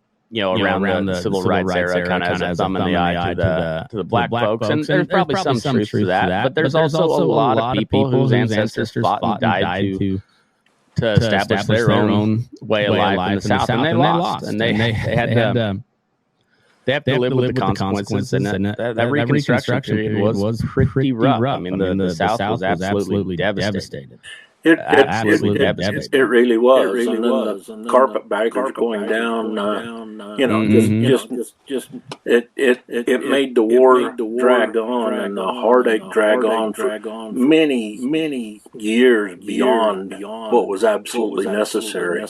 the civil rights era, kind of as a thumb in the eye to the black folks, and there's probably some truth to that. But there's also a lot of people whose ancestors fought and died to establish their own way of life in the South, and they lost, and they have to live with the consequences, and that Reconstruction period was pretty rough. I mean, the South was absolutely devastated. It really was. And then the carpetbaggers going down, it made the war drag on and the heartache drag on for many years beyond what was absolutely necessary.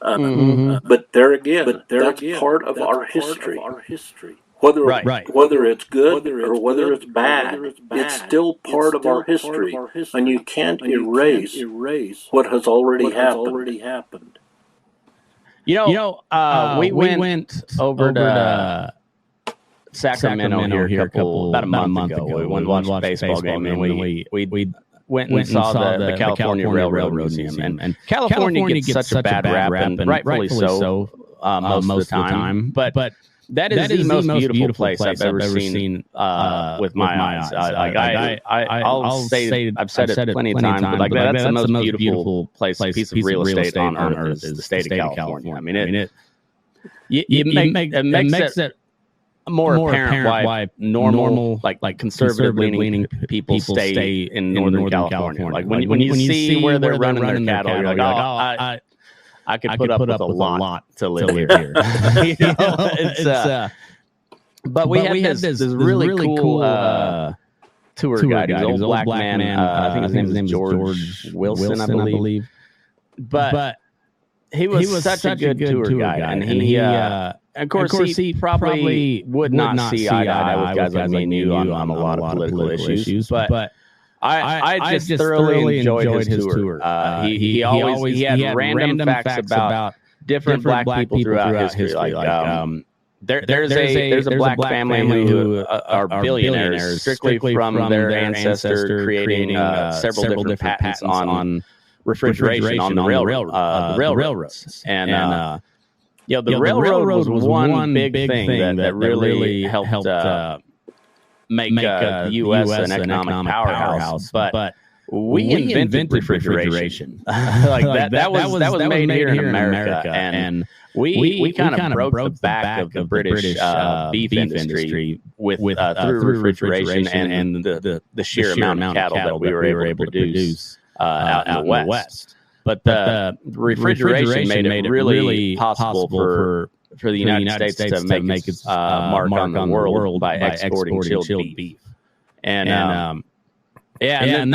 But there again, that's part of our history. Whether it's good or whether it's bad, it's still part of our history, and you can't erase what has already happened. We went over to Sacramento here about a month ago. We went and watched a baseball game, and we went and saw the California Railroad Museum. And California gets such a bad rap, and rightfully so most of the time. But that is the most beautiful place I've ever seen with my eyes. I'll say I've said it plenty of times, but that's the most beautiful piece of real estate on earth is the state of California. I mean, it makes it more apparent why normal like conservative leaning people stay in Northern California. Like when you see where they're running their cattle, you're like, I could put up with a lot to live here. But we had this really cool tour guide. He was an old black man. I think his name is George Wilson, I believe. But he was such a good tour guide, and he of course, he probably would not see eye to eye with guys like me and you on a lot of political issues. But I just thoroughly enjoyed his tour. He had random facts about different black people throughout history. There's a black family who are billionaires strictly from their ancestor creating several different patents on refrigeration on the railroads. And the railroad was one big thing that really helped make the U.S. an economic powerhouse. But we invented refrigeration. that was made here in America, and we kind of broke the back of the British beef industry with through refrigeration and the sheer amount of cattle that we were able to produce out in the West. But the refrigeration made it really possible for the United States to make its mark on the world by exporting chilled beef. I didn't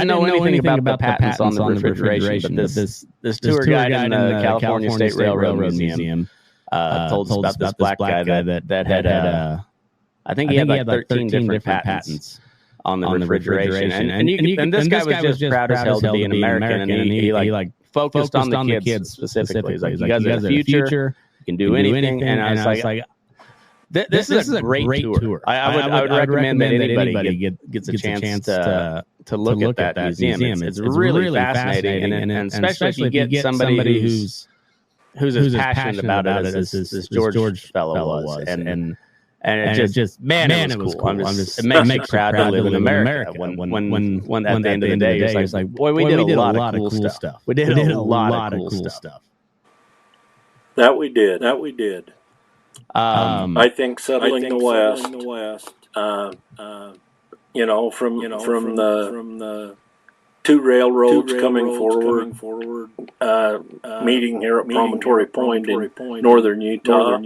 know anything about the patents on the refrigeration, but this tour guide in the California State Railroad Museum told us about this black guy that had I think he had like 13 different patents on the refrigeration. And this guy was just proud as hell to be an American, and he focused on the kids specifically. He's like, you guys have a future, you can do anything. And I was like, this is a great tour. I would recommend that anybody gets a chance to look at that museum. It's really fascinating, and especially if you get somebody who's as passionate about it as this George fellow was. And it just it was cool. It makes me proud to live in America. When at the end of the day, it's like, boy, we did a lot of cool stuff. We did a lot of cool stuff. That we did. I think settling the West, from the two railroads coming forward, meeting here at Promontory Point in northern Utah,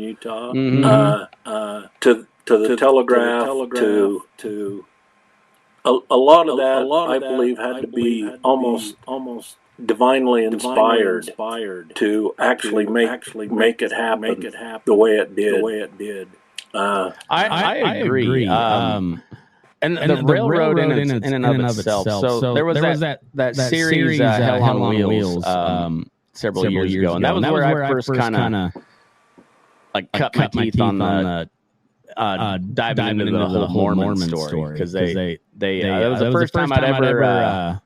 to the telegraph, to a lot of that, I believe, had to be almost divinely inspired to actually make it happen the way it did. I agree. And the railroad in and of itself. So there was that series, Hell on Wheels, several years ago, and that was where I first kind of cut my teeth on the diving into the whole Mormon story, because that was the first time I'd ever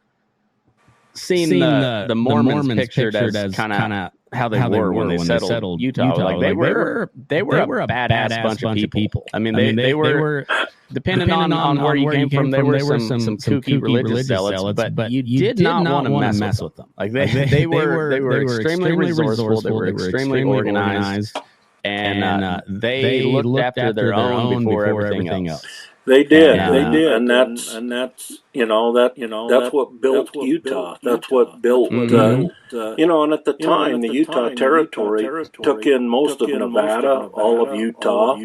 seen the Mormons pictured as kind of how they were when they settled Utah. Like they were a badass bunch of people. I mean, they were depending on where you came from, there were some kooky religious zealots, but you did not want to mess with them. Like they were extremely resourceful. They were extremely organized, and they looked after their own before everything else. They did, and that's what built Utah. That's what built, and at the time, the Utah Territory took in most of Nevada, all of Utah,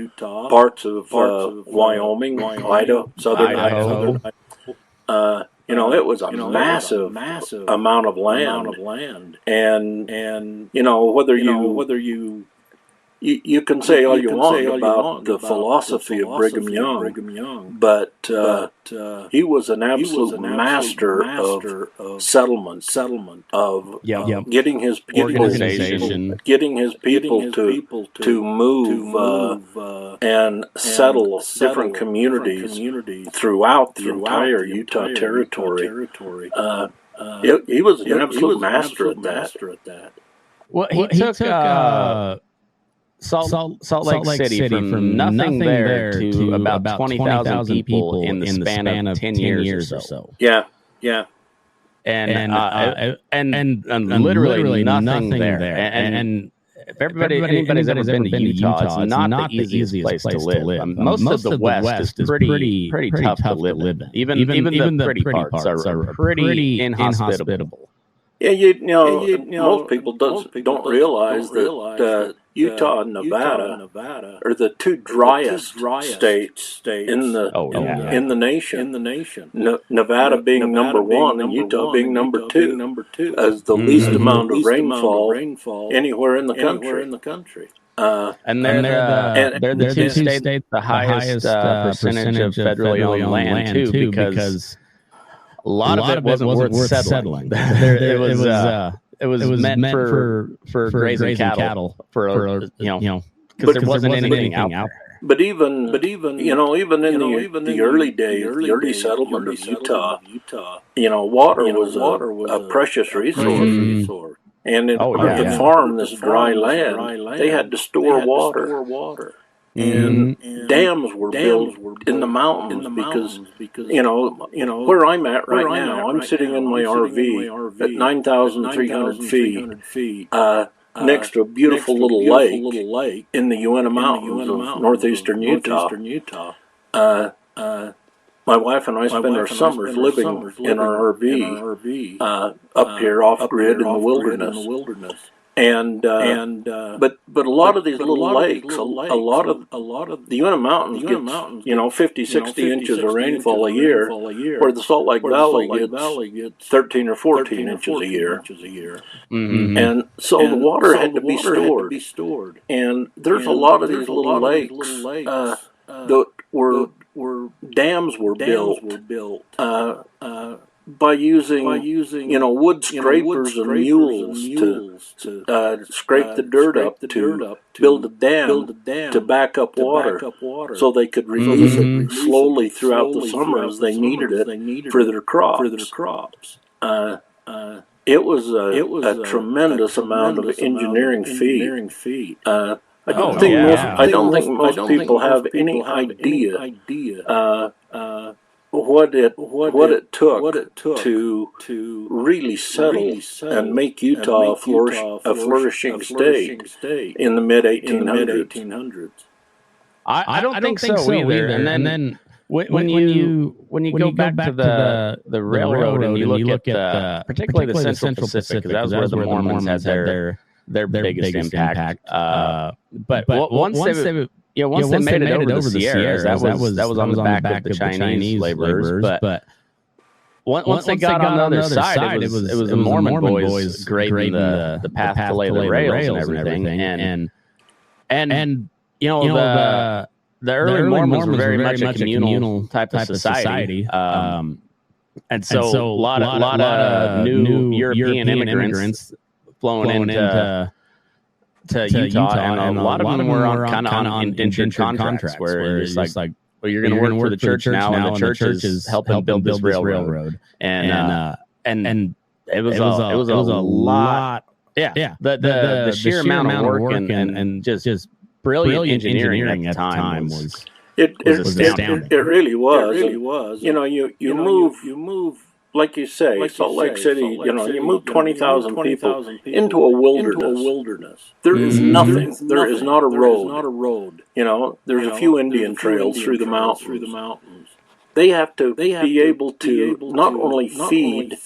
parts of Wyoming, Idaho, southern Idaho. It was a massive amount of land, and whether you You can say all you want about the philosophy of Brigham Young, but he was an absolute master of settlement, of getting his people to move and settle different communities throughout the entire Utah Territory. He was an absolute master at that. Well, he took Salt Lake City from nothing there to about 20,000 people in the span of 10 years or so. Yeah. And literally nothing there. And if anybody's ever been to Utah, it's not the easiest place to live. Most of the West is pretty tough to live in. Even the pretty parts are pretty inhospitable. Most people don't realize that Utah and Nevada are the two driest states in the nation. Nevada being number one and Utah being number two, as the least amount of rainfall anywhere in the country. And they're the two states the highest percentage of federally owned land too, because a lot of it wasn't worth settling. It was meant for grazing cattle because there wasn't anything out there. But even in the early days, the early settlement of Utah, water was a precious resource. And in order to farm this dry land, they had to store water. And dams were built in the mountains because where I'm at right now, I'm sitting in my RV at 9,300 feet next to a beautiful little lake in the Uinta Mountains of northeastern Utah. My wife and I spend our summers living in our RV up here off grid in the wilderness. But a lot of these little lakes, a lot of the Uinta Mountains gets 50, 60 inches of rainfall a year, where the Salt Lake Valley gets 13 or 14 inches a year. Mm-hmm. And so the water had to be stored. And there's a lot of these little lakes that were dams were built by using wood scrapers and mules to scrape the dirt up to build a dam to back up water, so they could release it slowly throughout the summer as they needed it for their crops. It was a tremendous amount of engineering feat. I don't think most people have any idea what it took to really settle and make Utah a flourishing state in the mid 1800s. I don't think so either. And then when you go back to the railroad and you look at particularly the Central Pacific, because that was where the Mormons had their biggest impact. But once they made it over the Sierras, that was on the back of the Chinese laborers. But once they got on the other side, it was the Mormon boys grading the path to lay the rails and everything. And the early Mormons were very much a communal type of society. And so a lot of new European immigrants flowing into Utah, and a lot of them were on indentured contracts where it's like, well, you're going to work for the church now, and the church is helping build this railroad, and it was a lot. Yeah. The sheer amount of work and just brilliant engineering at the time was astounding. It really was. You move. Like you say, Salt Lake City, you move 20,000 people into a wilderness. There is nothing. There is not a road. There's a few Indian trails through the mountains. They have to be able to not only feed,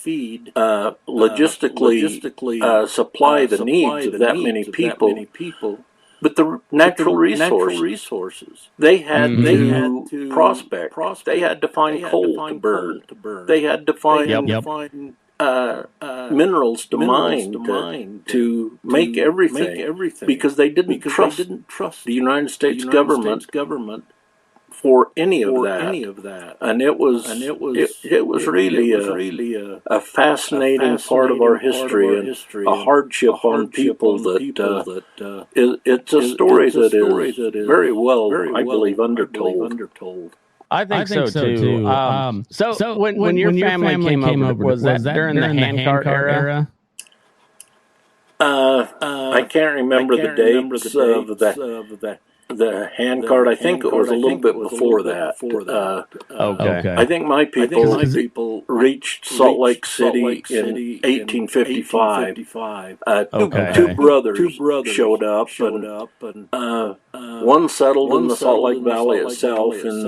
logistically supply the needs of that many people, but the natural resources. They had to prospect. They had to find coal to burn. They had to find minerals to mine to make everything. Because they didn't trust the United States government for any of that. And it was really a fascinating part of our history and a hardship on people that it's a story that is very well, I believe, undertold. I think so too. So when your family came over, was that during the handcart era? I can't remember the dates of the handcart. I think it was a little bit before that. Okay. I think my people reached Salt Lake City in 1855. Two brothers showed up, and one settled in the Salt Lake Valley itself in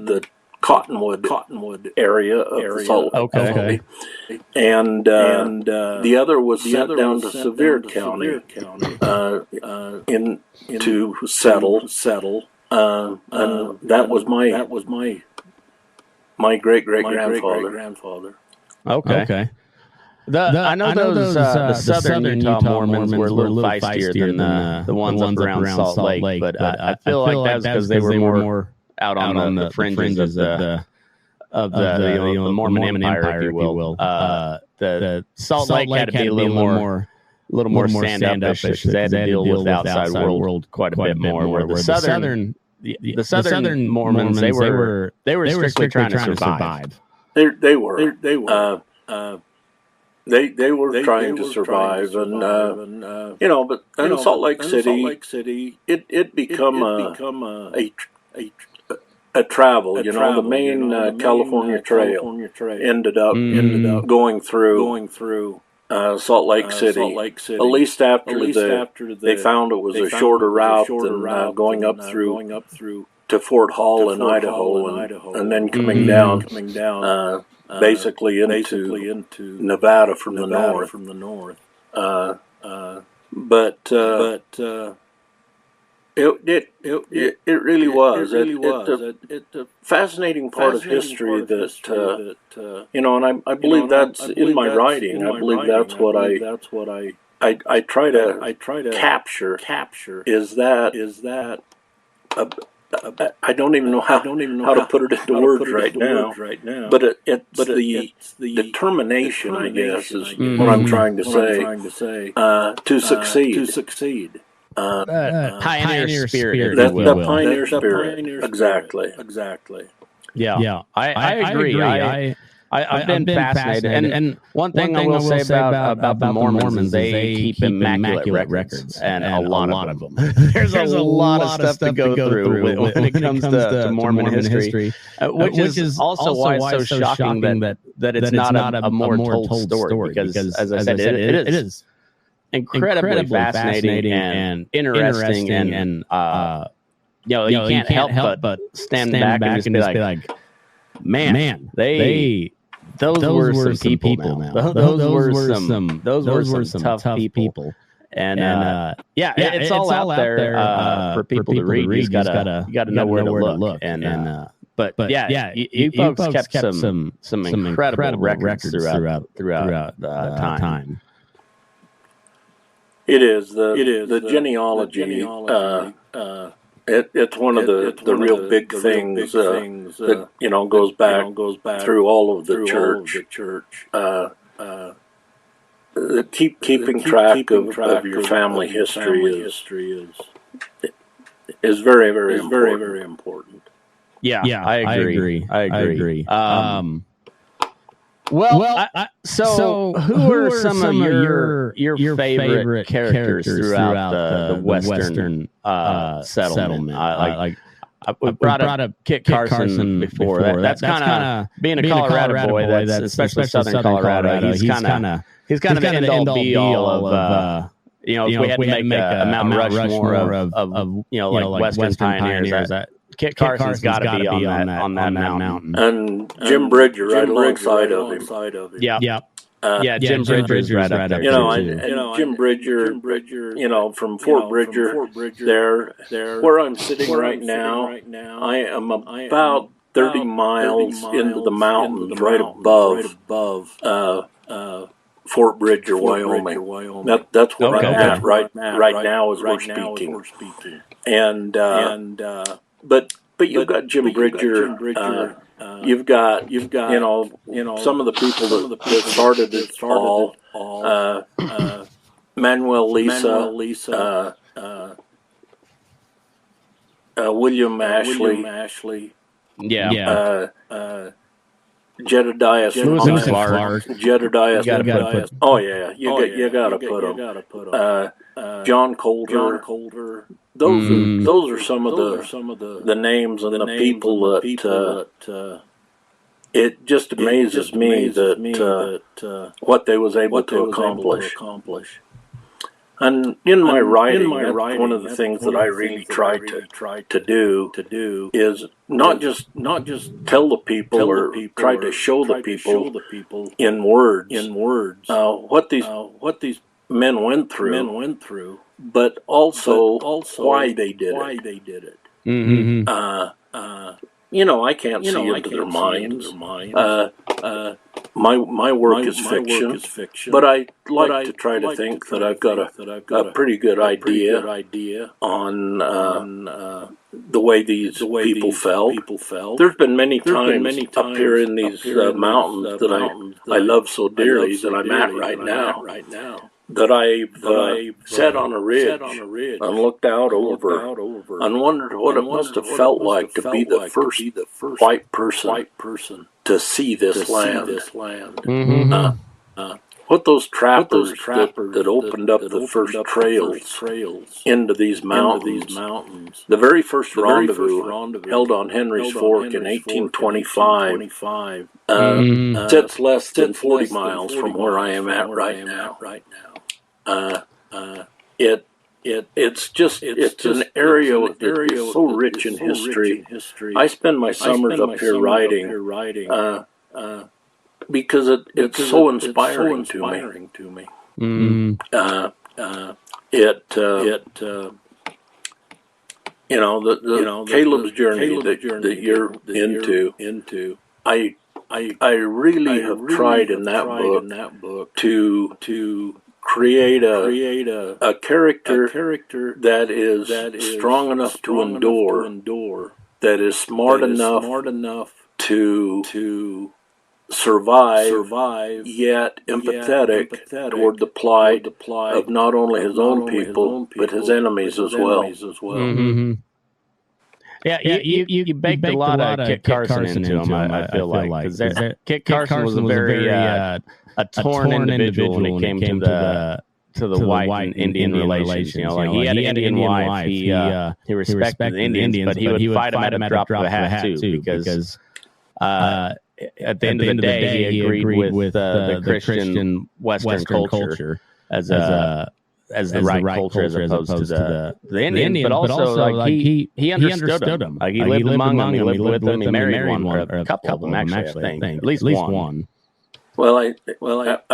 the Cottonwood area of Salt Lake County. And the other was sent down to Sevier County to settle. And that was my great-great-grandfather. Okay. I know those the southern Utah Mormons were a little feistier than the ones up around Salt Lake, but I feel like that's because they were more out on the fringes of the Mormon Empire, if you will. The Salt Lake had to be a little more stand-up-ish because they had to deal with the outside world quite a bit more. Where the southern Mormons, they were strictly trying to survive. They were. They were trying to survive, and but in Salt Lake City, it become a travel. The main California Trail ended up going through Salt Lake City. At least after they found it was a shorter route than going up through to Fort Hall in Idaho, and then coming down. Basically into Nevada from the north. But it really was. It's a fascinating part of history that and I believe that's in my writing. I believe that's what I try to capture. Is that I don't even know how to put it into words right now. But it's the determination, I guess, is what I'm trying to say. To succeed. Pioneer spirit. The pioneer spirit. Exactly. Yeah. I agree. I've been fascinated. And one thing I will say about the Mormons, they keep immaculate records, and a lot of them. There's a lot of stuff to go through when it comes to Mormon history, which is also why it's so shocking that it's not a more told story. Because, as I said, it is incredibly fascinating and interesting, and you can't help but stand back and just be like, man, those were some people now. Those were some tough people. And it's all out there for people to read. You gotta know where to look. But you folks kept some incredible records throughout time. It is the genealogy. It's one of the real big things that goes back through all of the church. Keeping track of your family history is very important. Yeah, I agree. So who are some of your favorite characters throughout the Western settlement? I brought up Kit Carson before. That's kind of being a Colorado boy. That's especially Southern Colorado. He's kind of the end all be all of if we had to make a Mount Rushmore of like Western pioneers. Kit Carson's got to be on that mountain. And Jim Bridger right alongside of him. Yeah. Jim Bridger's right up there. Jim Bridger, from Fort Bridger, there, where I'm sitting right now, I am about 30 miles into the mountains, right above Fort Bridger, Wyoming. That's where I'm at right now as we're speaking. And but you've got Jim Bridger. You've got some of the people that started it all. Manuel Lisa, William Ashley. Yeah. Jedediah Smith. Jedediah Smith. Oh yeah, you gotta put him. John Coulter. Those are some of the names and the people that it just amazes me that what they was able to accomplish. And in my writing, one of the things that I really try to do is not just tell the people or try to show the people in words what these men went through, but also why they did it. Mm-hmm. I can't see into their minds. My work is fiction, but I like to try to think that I've got a pretty good idea on the way these people felt. There's been many times up here in these mountains that I love so dearly that I'm at right now. That I've sat on a ridge and looked out over and wondered what it must have felt like to be the first white person to see this land. Mm-hmm. What those trappers that opened up the first trails into these mountains. The very first rendezvous held on Henry's Fork in 1825 sits less than 40 miles from where I am at right now. It's an area that is so rich in history. I spend my summers up here writing because it's so inspiring to me. Caleb's journey that you're into. I really have tried in that book to create a character that is strong enough to endure, that is smart enough to survive, yet empathetic toward the plight of not only his own people, but his enemies as well. Mm-hmm. Yeah, you baked a lot of Kit Carson into him, I feel like. Because Kit Carson was a very a torn individual when it came to the white and Indian relations. He had an Indian wife. He respected the Indians, but he would fight them at a drop of a hat too, because at the end of the day, he agreed with the Christian Western culture as the right culture as opposed to the Indian. But also he understood them. He lived among them. He lived with them. He married one or a couple of them, actually, I think. At least one. Well, I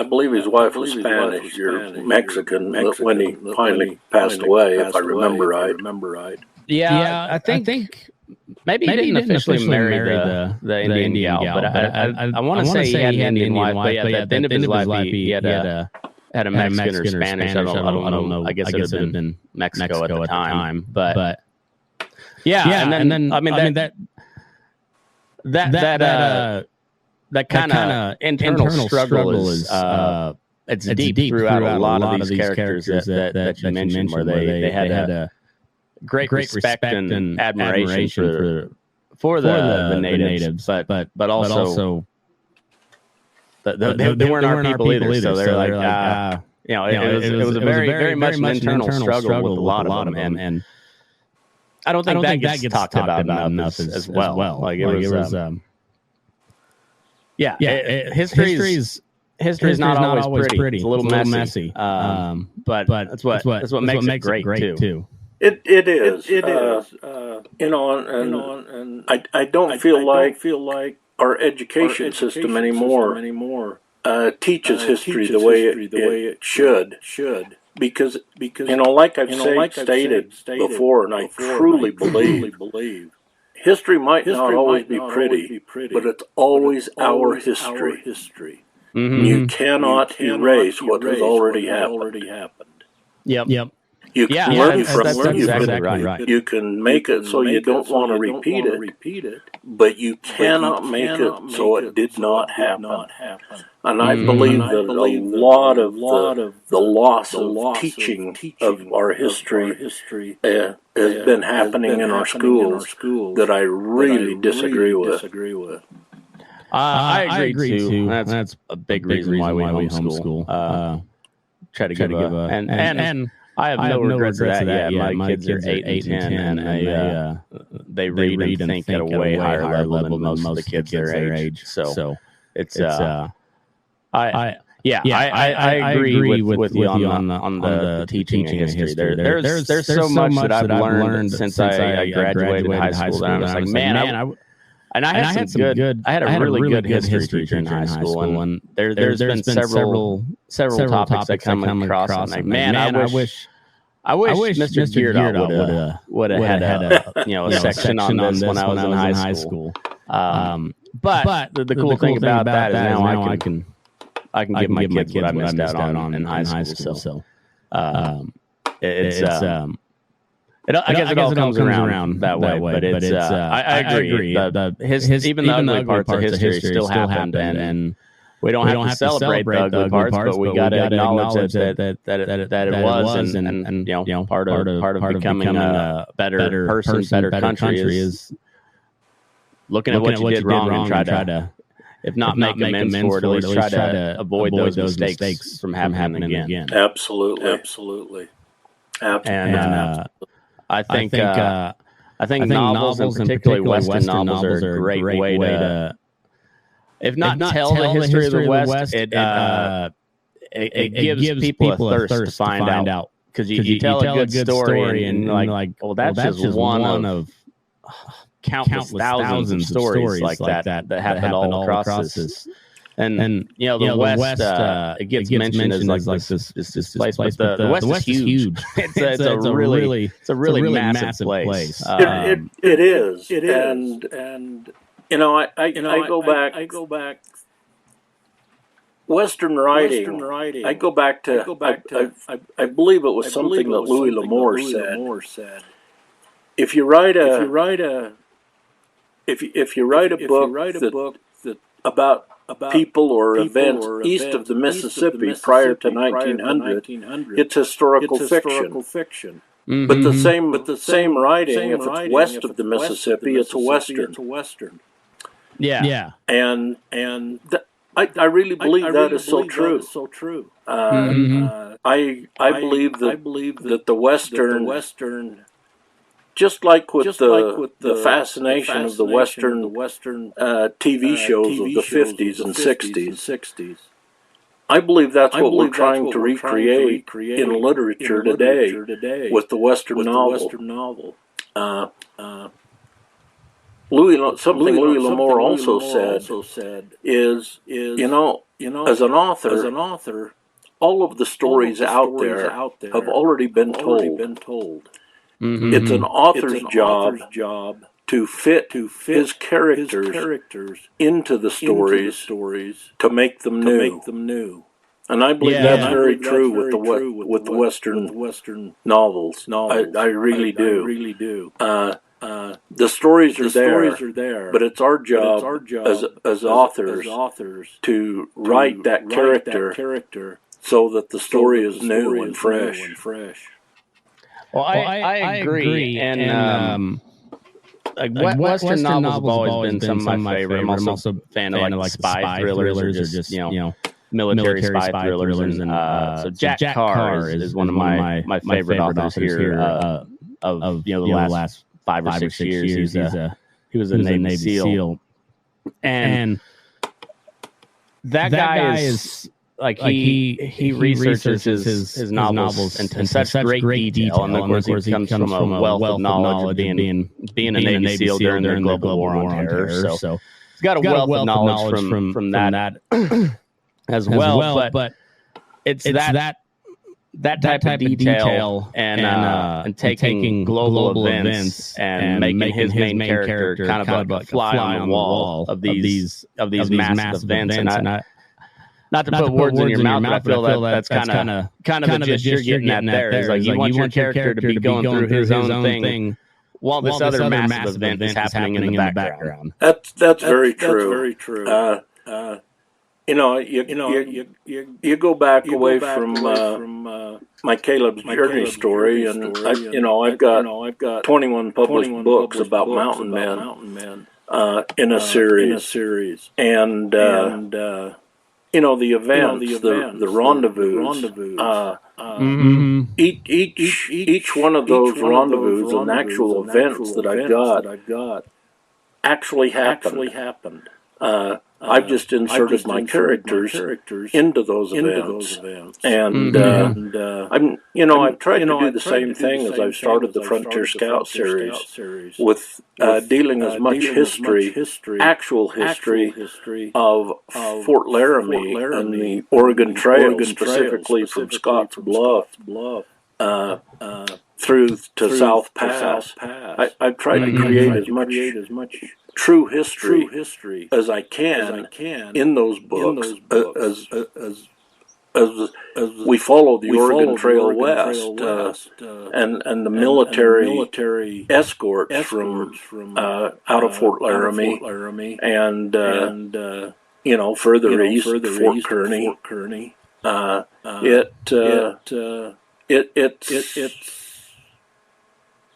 believe his wife was Spanish or Mexican when he finally passed away, if I remember right. Yeah, I think maybe he didn't officially marry the Indian gal, but I want to say he had an Indian wife, but at the end of his life, he had a Mexican or Spanish. I don't know. I guess it would have been Mexico at the time, but yeah, and then I mean that kind of internal struggle is it's deep throughout a lot of these characters that you mentioned, where they had a great respect and admiration for the natives, but also they weren't our people either. So they're like it was a very much an internal struggle with a lot of them, and I don't think that gets talked about enough as well. Like it was. History's not always pretty. It's a little messy. But that's what makes it great too. It is. And I don't feel like our education system anymore teaches history the way it should. Because like I've stated before, and I truly believe. History might not always be pretty, but it's always our history. Mm-hmm. You cannot erase what has already happened. Yep. You can learn from it. Exactly right. You can make it so you don't want to repeat it, but you cannot make it so it did not happen. And I believe that a lot of the loss of teaching of our history has been happening in our schools that I really disagree with. I agree too. That's a big reason why we homeschool. Try to give a and I have no regrets of that yet. My kids are 8 and 10, and they read and think at a way higher level than most of the kids their age. So it's I agree with you on the teaching of history. There's so much that I've learned since I graduated high school. And I was like, man, I had some good. I had a really good history teacher in high school, and there's been several topics that come across. And like, man, I wish Mr. Geardahl would have had a section on this when I was in high school. But the cool thing about that is now I can give my kids what I missed out on in high school. So I guess it all comes around that way. But it's I agree. Even the ugly parts of history still happened, and we don't have to celebrate the ugly parts, but we got to acknowledge that it was, and part of becoming a better person, better country is looking at what you did wrong and try to, if not make amends for it, at least try to avoid those mistakes from happening again. Absolutely. And I think novels, and particularly Western novels, are a great way to, if not tell the history of the West, it gives people a thirst to find out. Because you tell a good story and you're like, well, that's just one of countless thousands of stories like that happen all across this. And the West, it gets mentioned as like this place, but the West is huge. It's a really massive place. It is, and I go back. Western writing. I go back to. I believe it was something that Louis L'Amour said. If you write a book that about people or events east of the Mississippi prior to 1900, it's historical fiction. Mm-hmm. But the same writing, if it's west of the Mississippi, it's a Western. Yeah. And I really believe that is so true. I believe that the Western, just like with the fascination of the Western TV shows of the 50s and 60s, I believe that's what we're trying to recreate in literature today with the Western novel. Louis L'Amour also said is as an author, all of the stories out there have already been told. Mm-hmm. It's an author's job to fit his characters into the stories to make them new. And I believe that's very true with the Western novels. I really do. The stories are there, but it's our job as authors to write that character so that the story is new and fresh. Well, I agree. And Western novels have always been some of my favorite. I'm also a fan of like spy thrillers or just military spy thrillers. And so Jack Carr is one of my favorite authors here of the last 5 or 6 years. He was a Navy SEAL, and that guy is like he researches his novels into such great detail, and of course he comes from a wealth of knowledge of being a Navy SEAL during the Global War on Terror. So he's got a wealth of knowledge from that as well. But it's that type of detail and taking global events and making his main character kind of like a fly on the wall of these massive events. And not to put words in your mouth, but I feel that's kind of the gist you're getting at there. Is like you want your character to be going through his own thing while this other massive event is happening in the background. That's very true. You go back away from my Caleb's Journey story, and I've got 21 published books about mountain men in a series, and the events, the rendezvous. Each one of those rendezvous and actual events that I've got actually happened. I've just inserted my characters into those events. And I've tried to do the same thing as I've started the Frontier Scout series with dealing as much history, actual history of Fort Laramie and the Oregon Trail, specifically from Scotts Bluff through to South Pass. I've tried to create as much true history as I can in those books, as we follow the Oregon Trail west, and the military escorts from out of Fort Laramie and further east, Fort Kearny.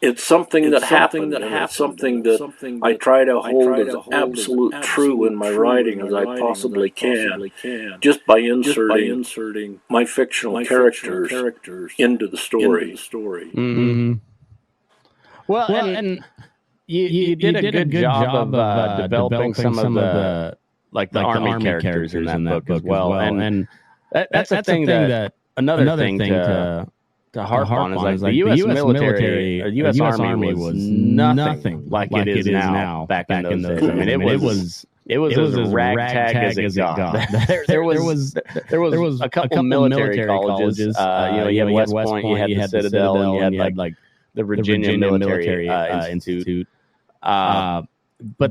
It's something that happened. It's something that I try to hold as absolute true in my writing as I possibly can, just by inserting my fictional characters into the story. Mm-hmm. Well, and you did a good job of developing some of the the Army characters in that book as well. And that's a thing that another thing to harp on is the U.S. military, or U.S. Army was nothing like it is now back in those days. I mean, it was as ragtag as it got. there was a couple military colleges. You had West Point, you had the Citadel, and you had like the Virginia Military Institute. But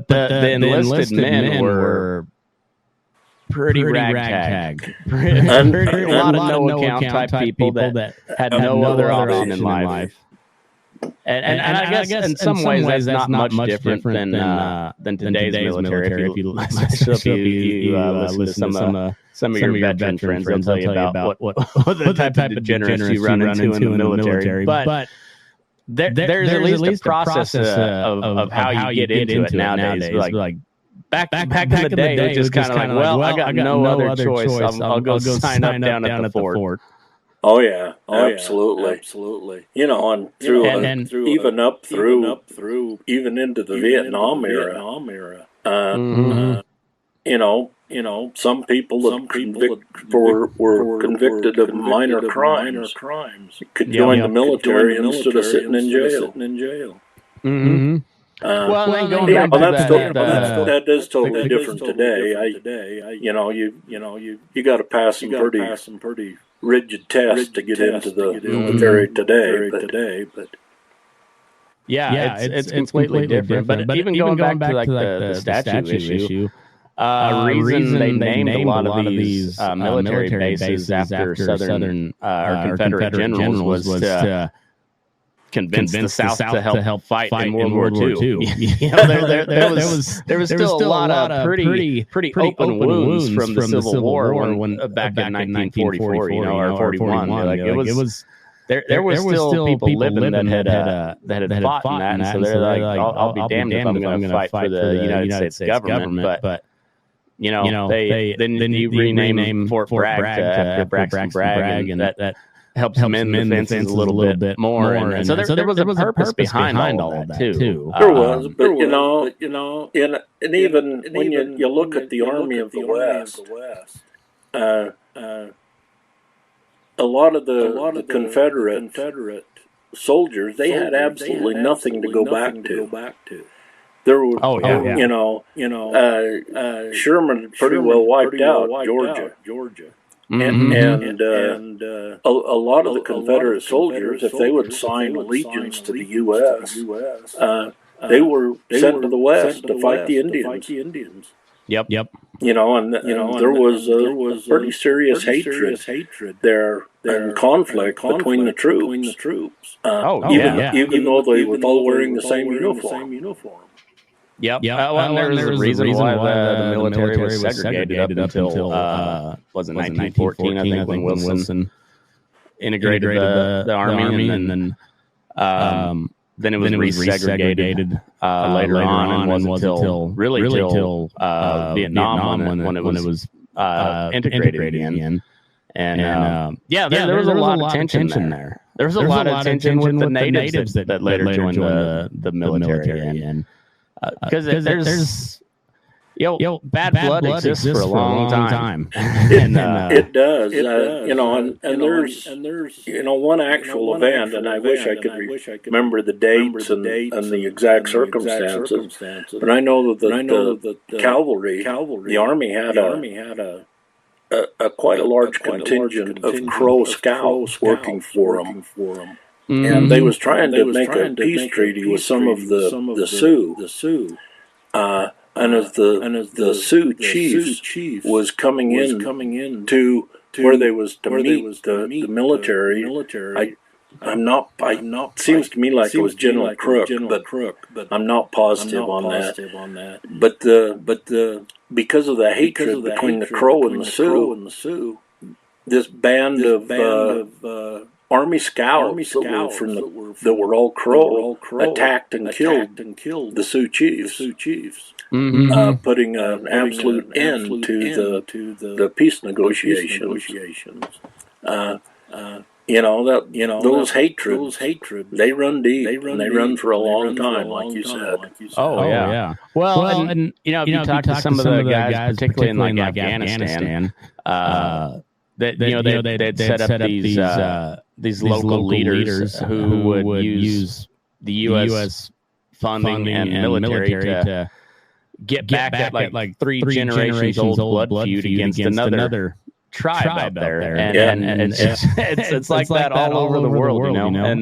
the enlisted men were pretty ragtag. A lot of no-account type people that had no other option in life. And I guess in some ways that's not much different than today's military. If you listen to some of your veteran friends, they'll tell you about what the type of degeneracy you run into in the military. But there's at least a process of how you get into it nowadays. Like Back in the day, it was just kind of like, well, I got no other choice. I'll go sign up down at the fort. Oh yeah, absolutely. And through even into the Vietnam era. Some people were convicted of minor crimes. Could join the military instead of sitting in jail. Mm-hmm. That is totally different today. You got to pass some pretty rigid tests to get into the military today. But it's completely different. But even going back to the statue issue, reason they named a lot of these military bases after Southern or Confederate generals was to convince the South to help fight in World War II. There was still a lot of pretty open wounds from the Civil War when back in 1944, or 41. It was there was still people living that had fought in that, and so they're like, I'll be damned if I'm going to fight for the United States government, but then you rename Fort Bragg after Braxton Bragg, and that helps mend the fences a little bit more. And so there was a purpose behind all of that too. There was, but and even when you look at the Army of the West, a lot of the Confederate soldiers, they had absolutely nothing to go back to. There was, Sherman pretty well wiped out Georgia. And a lot of the Confederate soldiers, if they would sign allegiance to the U.S., they were sent to the West to fight the Indians. Yep. There was a pretty serious hatred there and conflict between the troops. Even though they were all wearing the same uniform. Yep. There was a reason why the military was segregated up until was it 1914? I think when Wilson integrated the army, and then it was resegregated later on, and wasn't until Vietnam when it was integrated again. And there was a lot of tension there. There was a lot of tension with the natives that later joined the military. And because there's bad blood exists for a long time. It does. And there's one actual event, and I wish I could remember the dates and the exact circumstances. But I know that the cavalry, the army had quite a large contingent of Crow scouts working for them. And they was trying to make a peace treaty with some of the Sioux. And as the Sioux chief was coming in to where they was to meet the military, I'm not. Seems to me like it was General Crook, but I'm not positive on that. But because of the hatred between the Crow and the Sioux, this band of Army scouts that were all Crow attacked and killed the Sioux chiefs. Putting an absolute end to the peace negotiations. Those hatred, they run deep, and they run for a long time, like you said. Oh yeah. Well, and if you talk to some of the guys, particularly in like Afghanistan, they'd set up these local leaders who would use the U.S. funding and military to get back at like three generations old blood feud against another tribe out there, and it's like that all over the world, and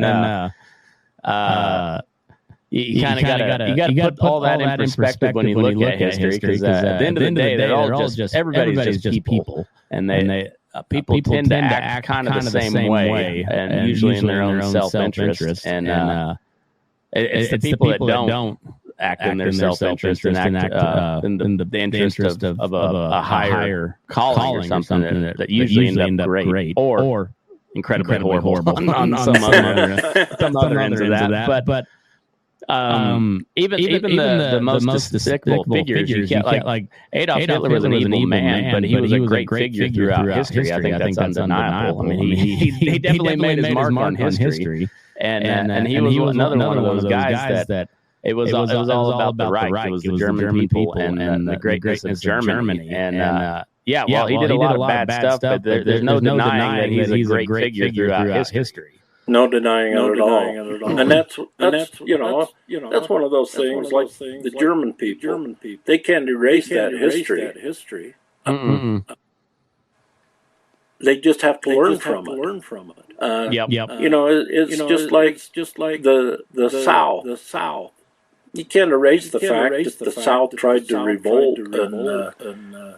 you kind of got to put all that in perspective when you look at history, because at the end of the day, they're all just everybody's just people, and they people tend to act kind of the same way, and usually in their own self-interest, and it's the people that don't act in their self-interest and act in the interest of a higher calling or something that usually end up great or incredibly horrible on some other ends of that. But even the most despicable figures, you can't like Adolf Hitler was an evil man, but he was a great figure throughout history. I think that's undeniable. I mean, he definitely made his mark on history, and he was another one of those guys that it was all about the Reich. It was the German people and the greatness of Germany. And he did a lot of bad stuff, but there's no denying that he's a great figure throughout history. No denying it at all. And that's that's one of those things. Like the German people, they can't erase that history. They just have to learn from it. It's just like the South. You can't erase the fact that the South tried to revolt and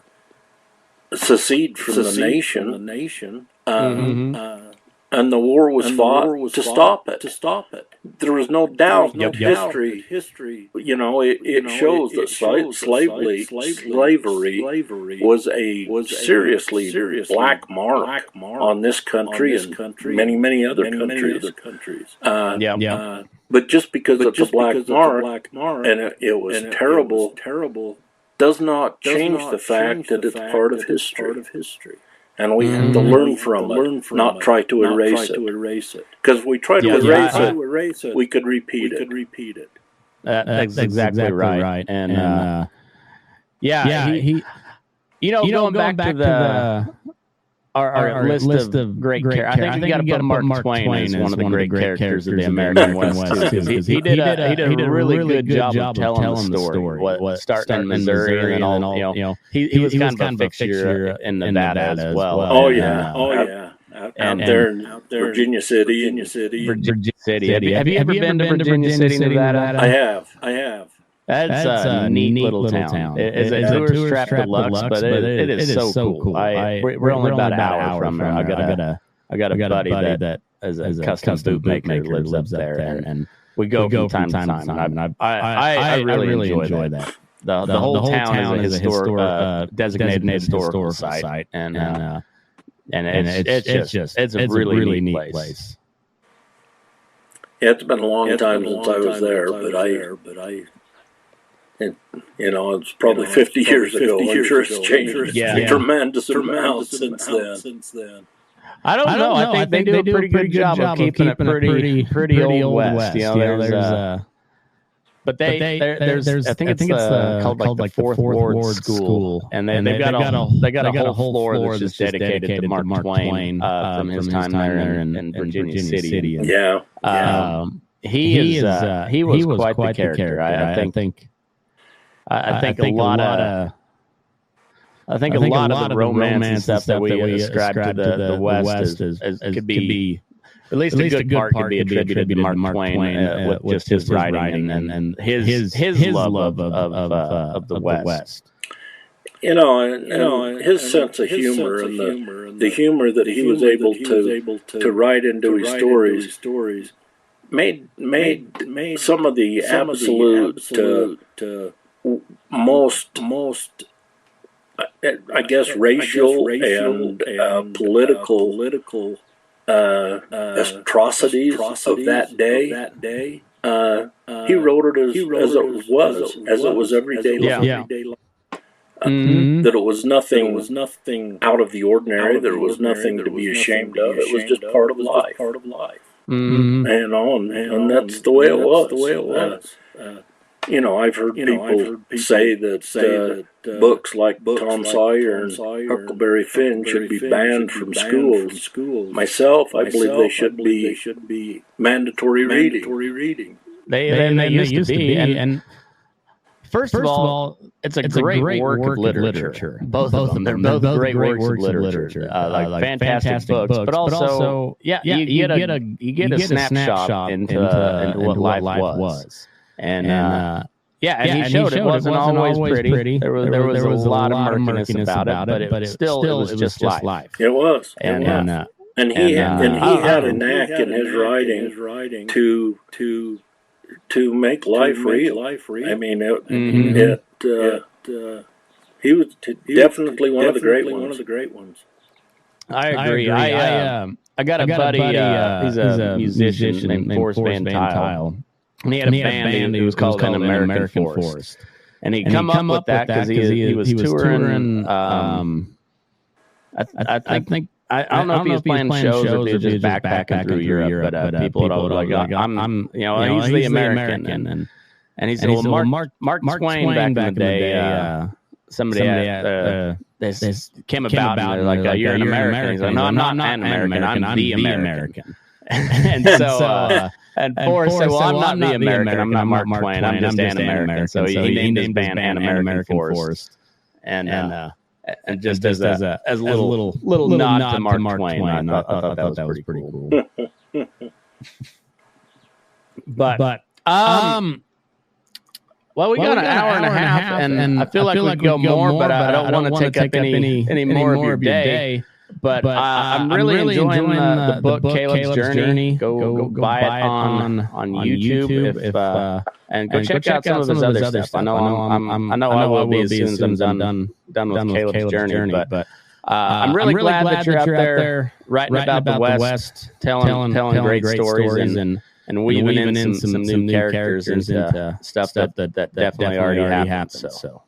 secede from the nation. And the war was fought to stop it. There was no doubt. History. It shows that slavery was a seriously black mark on this country and many other countries. But just because it's a black mark and it was terrible, does not change the fact that it's part of history. And we have to learn from it, not try to erase it. Because if we try to erase it, we could repeat it. That's exactly right. And he going back to the our list of great characters. I think you got to put Mark Twain as one of the great characters of the American West, because he did a really good job of telling the story. What starting in Missouri and all, he was kind of a fixture in Nevada as well. Oh yeah. Out there in Virginia City. Have you ever been to Virginia City, Nevada? I have. That's a neat little town. It's a tourist trap deluxe, but it is so cool. We're only about an hour from there. I got a buddy that is a custom boot maker lives up there, and we go from time to time. And I really enjoy that. The whole town is a designated historical site, and it's a really neat place. Yeah, it's been a long time since I was there, but it's probably 50 years ago. I'm sure it's changed a tremendous amount since then. I don't know. I think they do a pretty good job of keeping it pretty old West. But there's I think it's called like the Fourth Ward School, and they've got a whole floor that's just dedicated to Mark Twain from his time there in Virginia City. He was quite the character. I think a lot of the romance and stuff that we ascribe to the West could be. At least a good part could be attributed to Mark Twain with just his writing and his love of the West. His sense of humor and the humor that he was able to write into his stories made some of the absolute most I guess racial and political atrocities of that day. He wrote it as it was everyday life. That it was nothing out of the ordinary. There was nothing to be ashamed of. It was just part of life. And that's the way it was. I've heard people say that books like Tom Sawyer and Huckleberry Finn should be banned from schools. Myself, I believe they should be mandatory reading. They used to be. And first of all, it's a great work of literature. Both of them. They're both great works of literature. Like fantastic books, but also, you get a snapshot into what life was. And he showed it wasn't always pretty. There was a lot of murkiness about it, but it was just life. It was. And he had a knack in his writing to make life real. I mean, he was definitely one of the great ones. I agree. I got a buddy. He's a musician named Forrest Van Tile. And he had a band who was called An American Forest. And he come up with that because he was touring. I think I don't know if he was playing shows or if he was just backpacking through Europe. But people would always like, he's the American. And he said, well, Mark Twain back in the day, somebody came about and they're like, you're an American. He's like, no, I'm not an American. I'm the American. And so. And Forrest said, well, I'm not the American. I'm not Mark Twain. I'm just an American. So he named his band An American Forest. And just as a little nod to Mark Twain. I thought that was pretty cool. But well, we got an hour and a half, and I feel like we could go more, but I don't want to take up any more of your day. But I'm really enjoying the book Caleb's Journey. Go buy it on YouTube. And go check out some of his other stuff. I know I will be as soon as I'm done with Caleb's Journey. But I'm really glad that you're out there writing about the West, telling great stories and weaving in some new characters into stuff that definitely already happened. So.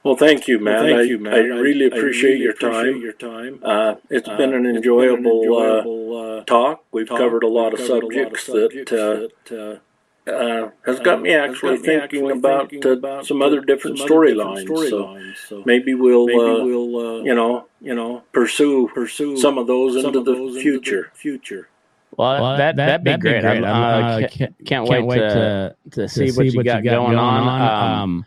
Well, thank you, Matt. I really appreciate your time. It's been an enjoyable talk. We've covered a lot of subjects that has got me actually thinking about some other different storylines. So maybe we'll pursue some of those into the future. Well, that'd be great. I can't wait to see what you got going on.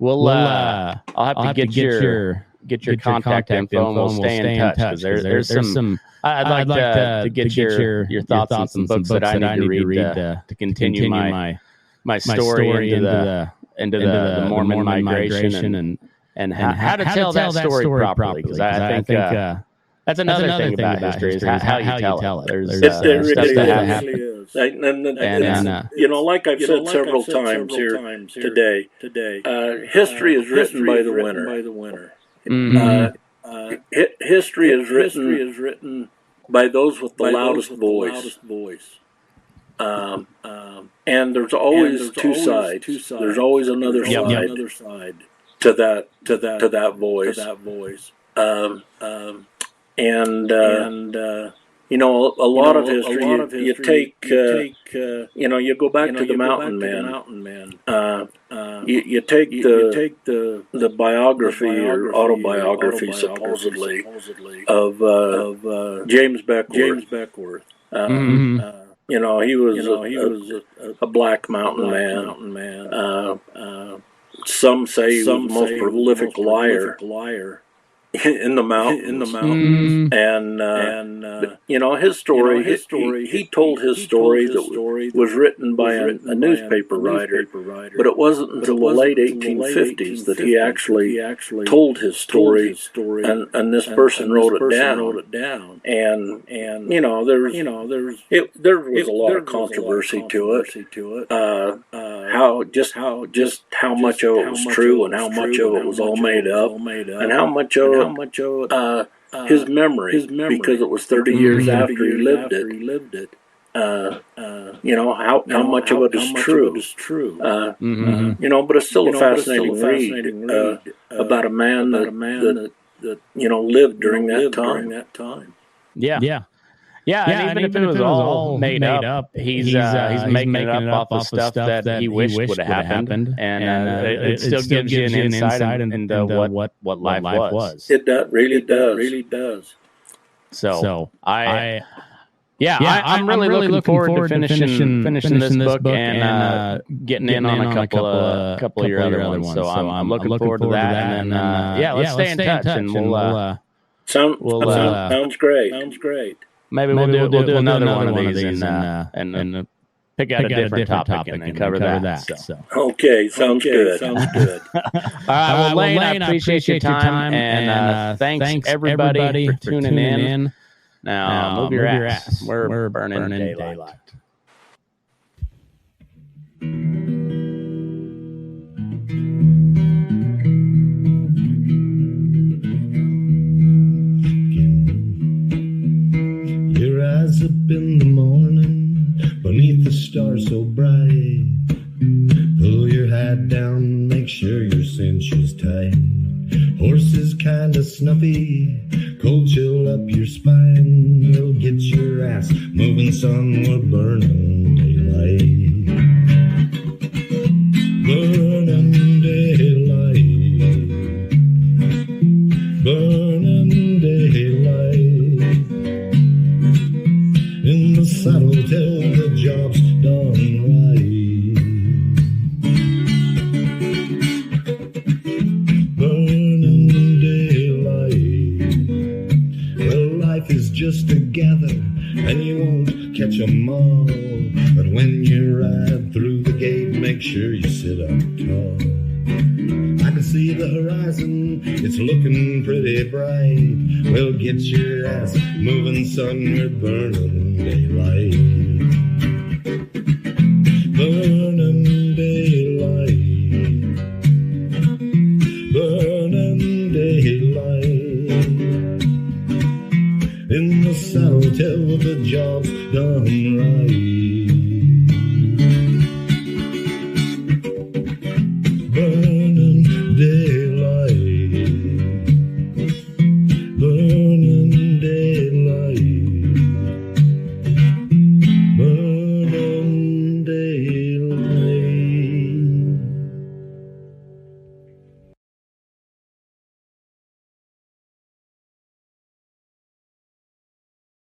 I'll have to get your contact info and we'll stay in touch because there's some. I'd like to get your thoughts on some books that I need to read to continue my story into the Mormon migration and how to tell that story properly. Because I think that's another thing about history is how you tell it. There's stuff that happens. And like I've said several times here today, history is written by the winner. History is written by those with the loudest voice. And there's always two sides. There's always another side to that voice. a lot of history. You take, you go back to the Mountain Men. You take the biography or autobiography, supposedly, of James Beckwourth. He was a black mountain man. Some say he was the most prolific liar in the mountains. And his story, he told his story that was written by a newspaper writer, but it wasn't until the late 1850s that he actually told his story, and this person wrote it down. And there was a lot of controversy to it. How much of it was true, and how much of it was all made up, and how much of it his memory, because it was 30 years after he lived it. How much of it is true. But it's still a fascinating read about a man that lived during that time. Yeah, and even if it was all made up, he's making it up off of stuff that he wished would have happened, and it still gives you an insight into what life was. It really does. So I'm really looking forward to finishing this book and getting in on a couple of your other ones. So I'm looking forward to that, and then let's stay in touch, and we'll sounds great. Maybe we'll do another one of these and pick out a different topic and cover that. So. Okay, sounds good. All right, well, Lane, I appreciate your time, and thanks everybody for tuning in. Now, move your ass. We're burning daylight. Rise up in the morning beneath the stars so bright. Pull your hat down, make sure your cinch is tight. Horses kinda snuffy, cold chill up your spine. We'll get your ass moving, son, we're burning daylight. Burning daylight. Burning daylight. In the saddle till the job's done right. Burning daylight. Well, life is just a gather, and you won't catch 'em all. But when you ride through the gate, make sure you sit up tall. I can see the horizon, it's looking pretty bright. Well, get your ass moving, son, we're burning daylight. Burning daylight. Burning daylight. In the saddle till the job's done right.